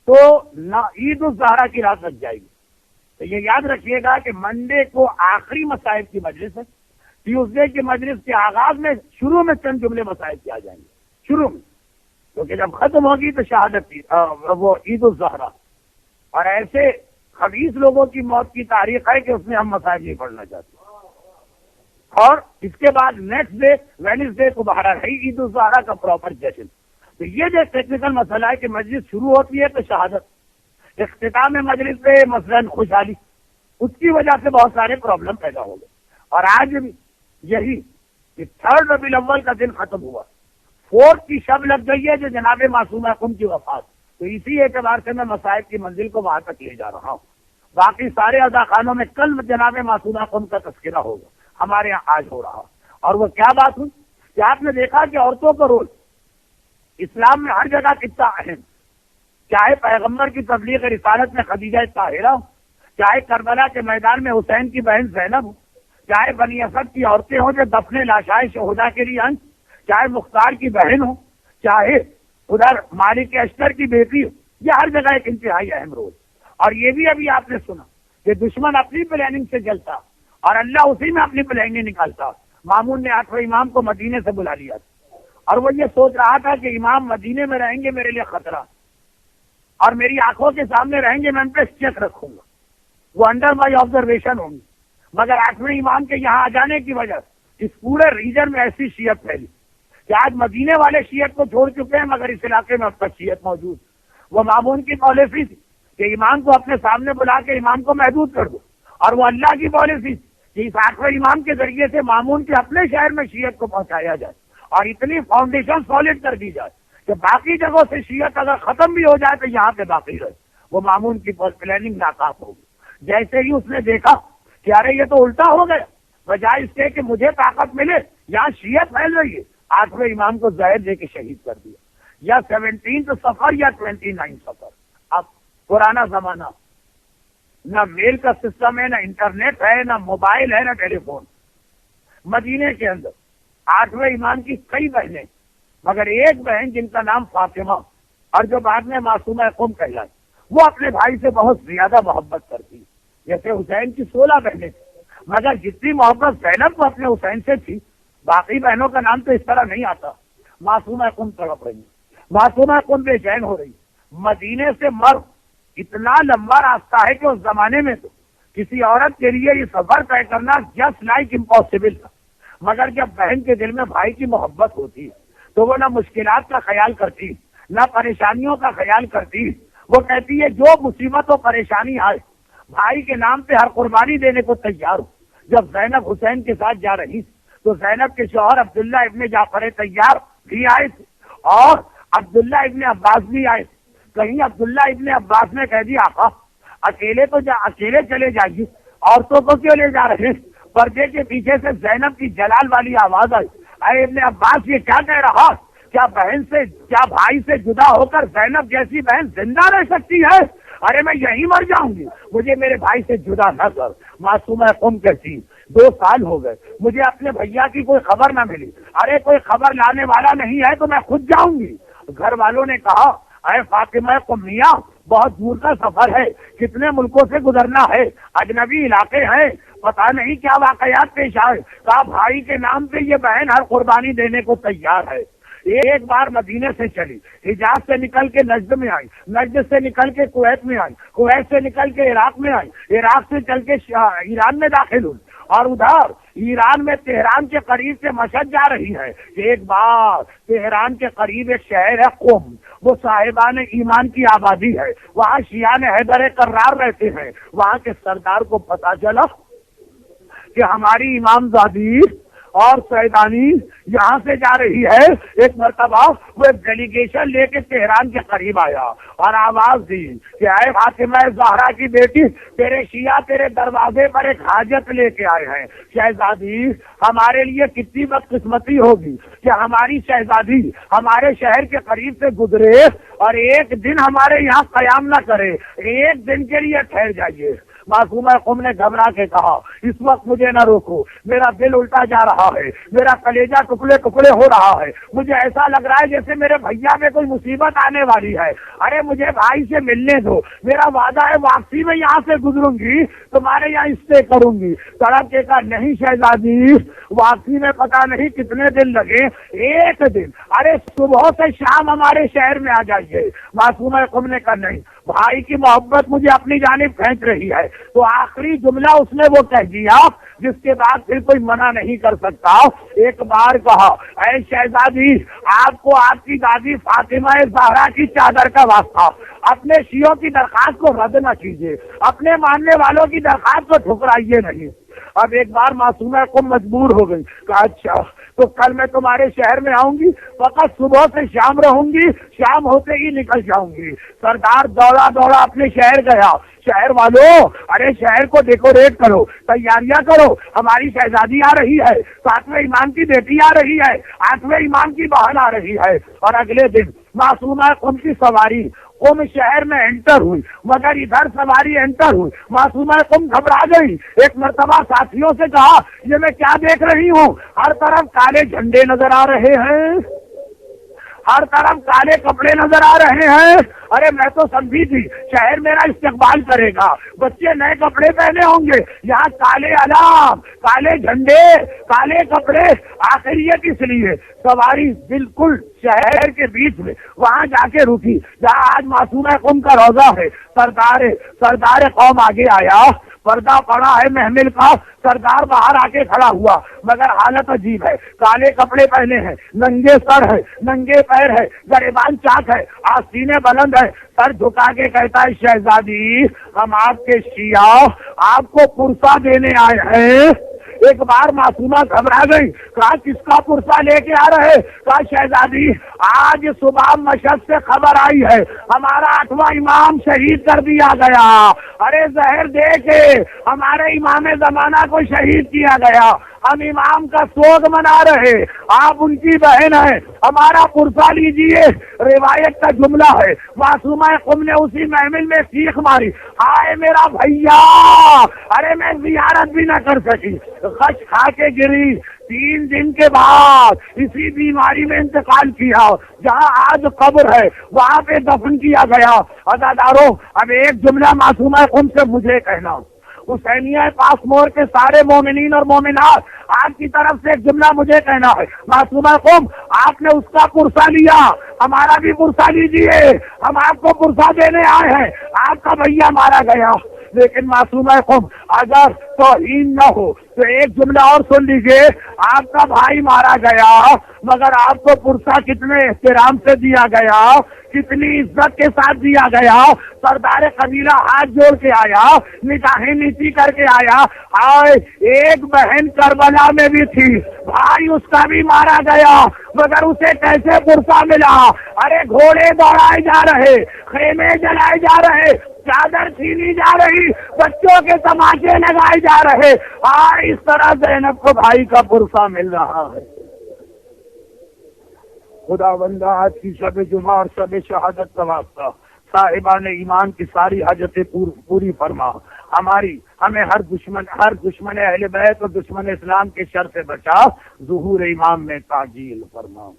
تو عید الزہرا کی رات لگ جائے گی. تو یہ یاد رکھیے گا کہ منڈے کو آخری مصائب کی مجلس ہے، ٹیوزڈے کی مجلس کے آغاز میں شروع میں چند جملے مسائل کیا جائیں گے شروع میں، کیونکہ جب ختم ہوگی تو شہادت کی وہ عید الزہرا، اور ایسے خبیث لوگوں کی موت کی تاریخ ہے کہ اس میں ہم مسائل نہیں پڑھنا چاہتے. اور اس کے بعد نیکسٹ ڈے وینسڈے کو بہرحال ہے عید الزہرا کا پراپر جشن. تو یہ جو ٹیکنیکل مسئلہ ہے کہ مجلس شروع ہوتی ہے تو شہادت، اختتام مجلس پہ مثلاً خوشحالی، اس کی وجہ سے بہت سارے پرابلم پیدا ہو گئے. اور آج بھی یہی کہ 3 ربیع الاول کا دن ختم ہوا، 4 کی شب لگ گئی ہے جو جناب معصومہ قم کی وفات. تو اسی اعتبار سے میں مصائب کی منزل کو وہاں تک لے جا رہا ہوں. باقی سارے اذاخانوں میں کل جناب معصومہ قم کا تذکرہ ہوگا، ہمارے یہاں آج ہو رہا. اور وہ کیا بات ہوئی کہ آپ نے دیکھا کہ عورتوں کا رول اسلام میں ہر جگہ کتنا اہم، چاہے پیغمبر کی تبلیغ رسالت میں خدیجہ طاہرہ ہو، چاہے کربلا کے میدان میں حسین کی بہن زینب ہو، چاہے بنی اسد کی عورتیں ہوں جو دفن لاشائے شہدا کے لیے آئیں، چاہے مختار کی بہن ہو، چاہے ادھر مالک اشتر کی بیٹی ہو، یہ ہر جگہ ایک انتہائی اہم رول. اور یہ بھی ابھی آپ نے سنا کہ دشمن اپنی پلاننگ سے جلتا اور اللہ اسی میں اپنی پلاننگ نکالتا. مامون نے 8ویں امام کو مدینے سے بلا لیا تھا اور وہ یہ سوچ رہا تھا کہ امام مدینے میں رہیں گے میرے لیے خطرہ، اور میری آنکھوں کے سامنے رہیں گے، میں ان پہ چیک رکھوں گا، وہ انڈر مائی آبزرویشن ہوں گی. مگر 8ویں امام کے یہاں آ جانے کی وجہ سے اس پورے ریجن میں ایسی شیعت پھیلی کہ آج مدینے والے شیعت کو چھوڑ چکے ہیں، مگر اس علاقے میں اب تک شیعت موجود. وہ مامون کی پالیسی تھی کہ امام کو اپنے سامنے بلا کے امام کو محدود کر دو، اور وہ اللہ کی پالیسی کہ اس 8ویں امام کے ذریعے سے مامون کے اپنے شہر میں شیعت کو پہنچایا جائے اور اتنی فاؤنڈیشن سالڈ کر دی جائے کہ باقی جگہوں سے شیعت اگر ختم بھی ہو جائے تو یہاں پہ باقی رہے. وہ مامون کی پلاننگ ناکام ہوگی. جیسے ہی اس نے دیکھا کہ ارے یہ تو الٹا ہو گیا، بجائے اس کے کہ مجھے طاقت ملے یہاں شیعت پھیل رہی ہے، 8ویں امام کو زہر دے کے شہید کر دیا، یا 17 سفر یا 29 سفر. اب پرانا زمانہ، نہ میل کا سسٹم ہے، نہ انٹرنیٹ ہے، نہ موبائل ہے، نہ ٹیلی فون. مدینے کے اندر 8ویں امام کی کئی بہنیں، مگر ایک بہن جن کا نام فاطمہ اور جو بعد میں معصومہ قم کہلائی، وہ اپنے بھائی سے بہت زیادہ محبت کرتی. جیسے حسین کی 16 بہنیں تھیں، مگر جتنی محبت زینب کو اپنے حسین سے تھی، باقی بہنوں کا نام تو اس طرح نہیں آتا. معصومہ قم تڑپ رہی، معصومہ قم بے چین ہو رہی. مدینے سے مرو اتنا لمبا راستہ ہے کہ اس زمانے میں تو کسی عورت کے لیے یہ سفر طے کرنا جسٹ لائک امپاسبل تھا. مگر جب بہن کے دل میں بھائی کی محبت ہوتی ہے تو وہ نہ مشکلات کا خیال کرتی، نہ پریشانیوں کا خیال کرتی. وہ کہتی ہے جو مصیبت و پریشانی آئے بھائی کے نام پہ ہر قربانی دینے کو تیار ہو. جب زینب حسین کے ساتھ جا رہی تو زینب کے شوہر عبداللہ ابن جعفر طیار بھی آئے تھے اور عبداللہ ابن عباس بھی آئے تھے. کہیں عبداللہ ابن عباس نے کہہ دیا آقا اکیلے چلے جائیے، عورتوں کو کیوں لے جا رہے ہیں؟ پردے کے پیچھے سے زینب کی جلال والی آواز آئی، اے ابن عباس یہ کیا کہہ رہا؟ کیا بھائی سے جدا ہو کر زینب جیسی بہن زندہ رہ سکتی ہے؟ ارے میں یہی مر جاؤں گی، مجھے میرے بھائی سے جدا نہ کر. معصومہ قم کہتی 2 سال ہو گئے مجھے اپنے بھیا کی کوئی خبر نہ ملی. ارے کوئی خبر لانے والا نہیں ہے تو میں خود جاؤں گی. گھر والوں نے کہا اے فاطمہ قمیہ بہت دور کا سفر ہے، کتنے ملکوں سے گزرنا ہے، اجنبی علاقے ہیں، پتہ نہیں کیا واقعات پیش آئے. کہا بھائی کے نام پہ یہ بہن ہر قربانی دینے کو تیار ہے. ایک بار مدینے سے چلی، حجاز سے نکل کے نجد میں آئی، نجد سے نکل کے کویت میں آئی، کویت سے نکل کے عراق میں آئی، عراق سے چل کے ایران میں داخل ہوئی، اور ادھر ایران میں تہران کے قریب سے مشہد جا رہی ہے. ایک بار تہران کے قریب ایک شہر ہے قم، وہ صاحبان ایمان کی آبادی ہے، وہاں شیعان حیدر کرار رہتے ہیں. وہاں کے سردار کو پتا چلا کہ ہماری امام زادی اور سیدانی یہاں سے جا رہی ہے. ایک مرتبہ وہ ایک ڈیلیگیشن لے کے تہران کے قریب آیا اور آواز دی کہ اے فاطمہ زہرا کی بیٹی، تیرے شیعہ تیرے دروازے پر ایک حاجت لے کے آئے ہیں. شہزادی ہمارے لیے کتنی بدقسمتی ہوگی کہ ہماری شہزادی ہمارے شہر کے قریب سے گزرے اور ایک دن ہمارے یہاں قیام نہ کرے، ایک دن کے لیے ٹھہر جائیے. معصومہ قم نے گھبرا کے کہا اس وقت مجھے نہ روکو، میرا دل الٹا جا رہا ہے، میرا کلیجہ ٹکڑے ٹکڑے ہو رہا ہے، مجھے ایسا لگ رہا ہے جیسے میرے بھیا میں کوئی مصیبت آنے والی ہے، ارے مجھے بھائی سے ملنے دو، میرا وعدہ ہے واپسی میں یہاں سے گزروں گی تمہارے یہاں اسٹے کروں گی۔ سڑک کے کہا نہیں شہزادی، واپسی میں پتہ نہیں کتنے دن لگے، ایک دن، ارے صبح سے شام ہمارے شہر میں آ جائیے۔ معصومہ قم نے کہا نہیں، بھائی کی محبت مجھے اپنی جانب کھینچ رہی ہے، تو آخری جملہ اس نے وہ کہہ دیا جس کے بعد پھر کوئی منع نہیں کر سکتا۔ ایک بار کہا اے شہزادی، آپ کو آپ کی دادی فاطمہ زہرا کی چادر کا واسطہ، اپنے شیعوں کی درخواست کو رد نہ کیجیے، اپنے ماننے والوں کی درخواست کو ٹھکرائیے نہیں۔ اب ایک بار معصومہ قم مجبور ہو گئی، کہا اچھا تو کل میں تمہارے شہر میں آؤں گی، فقط صبح سے شام رہوں گی، شام ہوتے ہی نکل جاؤں گی۔ سردار دوڑا دوڑا اپنے شہر گیا، شہر والوں ارے شہر کو ڈیکوریٹ کرو، تیاریاں کرو، ہماری شہزادی آ رہی ہے، 7ویں امام کی بیٹی آ رہی ہے، 8ویں امام کی بہن آ رہی ہے۔ اور اگلے دن معصومہ قم کی سواری قم شہر میں انٹر ہوئی، مگر ادھر سواری انٹر ہوئی، معصومہ قم گھبرا گئی، ایک مرتبہ ساتھیوں سے کہا یہ میں کیا دیکھ رہی ہوں، ہر طرف کالے جھنڈے نظر آ رہے ہیں، ہر طرف کالے کپڑے نظر آ رہے ہیں، ارے میں تو سمجھی تھی شہر میرا استقبال کرے گا، بچے نئے کپڑے پہنے ہوں گے، یہاں کالے علام، کالے جھنڈے، کالے کپڑے، آخر یہ کس لیے؟ سواری بالکل شہر کے بیچ میں وہاں جا کے رکی جہاں آج معصومہ قم کا روزہ ہے۔ سردار قوم آگے آیا، پردہ پڑا ہے محمل کا، سردار باہر آ کے کھڑا ہوا، مگر حالت عجیب ہے، کالے کپڑے پہنے ہیں، ننگے سر ہے، ننگے پیر ہے، گریبان چاک ہے، آستینے بلند ہے، سر جھکا کے کہتا ہے شہزادی ہم آپ کے شیعہ آپ کو پرسہ دینے آئے ہیں۔ ایک بار معصومہ گھبرا گئی، کہا کس کا پرسہ لے کے آ رہے؟ کہا شہزادی آج صبح مشہد سے خبر آئی ہے ہمارا 8واں امام شہید کر دیا گیا، ارے زہر دے کے ہمارے امام زمانہ کو شہید کیا گیا، ہم امام کا سوگ منا رہے، آپ ان کی بہن ہیں، ہمارا پرسہ لیجئے۔ روایت کا جملہ ہے معصومہ قم نے اسی محمل میں چیخ ماری، ہائے میرا بھیا، ارے میں زیارت بھی نہ کر سکی، خش کھا کے گری۔ 3 دن کے بعد اسی بیماری میں انتقال کیا، جہاں آج قبر ہے وہاں پہ دفن کیا گیا۔ عزاداروں اب ایک جملہ معصومہ قم سے مجھے کہنا، حسینیہ پاسمور کے سارے مومنین اور مومنات آپ کی طرف سے ایک جملہ مجھے کہنا ہے، معصومہ قم آپ نے اس کا پرسہ لیا، ہمارا بھی پرسہ لیجئے، ہم آپ کو پرسہ دینے آئے ہیں، آپ کا بھیا مارا گیا۔ لیکن معصومہ قم اگر توہین نہ ہو تو ایک جملہ اور سن لیجئے، آپ کا بھائی مارا گیا مگر آپ کو پرسہ کتنے احترام سے دیا گیا، کتنی عزت کے ساتھ دیا گیا، سردار قبیلہ ہاتھ جوڑ کے آیا، نگاہیں نیچی کر کے آیا، آئے ایک بہن کربلا میں بھی تھی، بھائی اس کا بھی مارا گیا مگر اسے کیسے پرسہ ملا؟ ارے گھوڑے دوڑائے جا رہے، خیمے جلائے جا رہے، چادر چھینی جا رہی، بچوں کے تماشے لگائے جا رہے، اس طرح زینب کو بھائی کا پرسہ مل رہا ہے۔ خدا بندہ آج کی شب جمعہ اور شب شہادت کا واسطہ صاحبان ایمان کی ساری حاجتیں پوری فرما، ہمیں ہر دشمن اہل بیت اور دشمن اسلام کے شر سے بچا، ظہور امام میں تعجیل فرما۔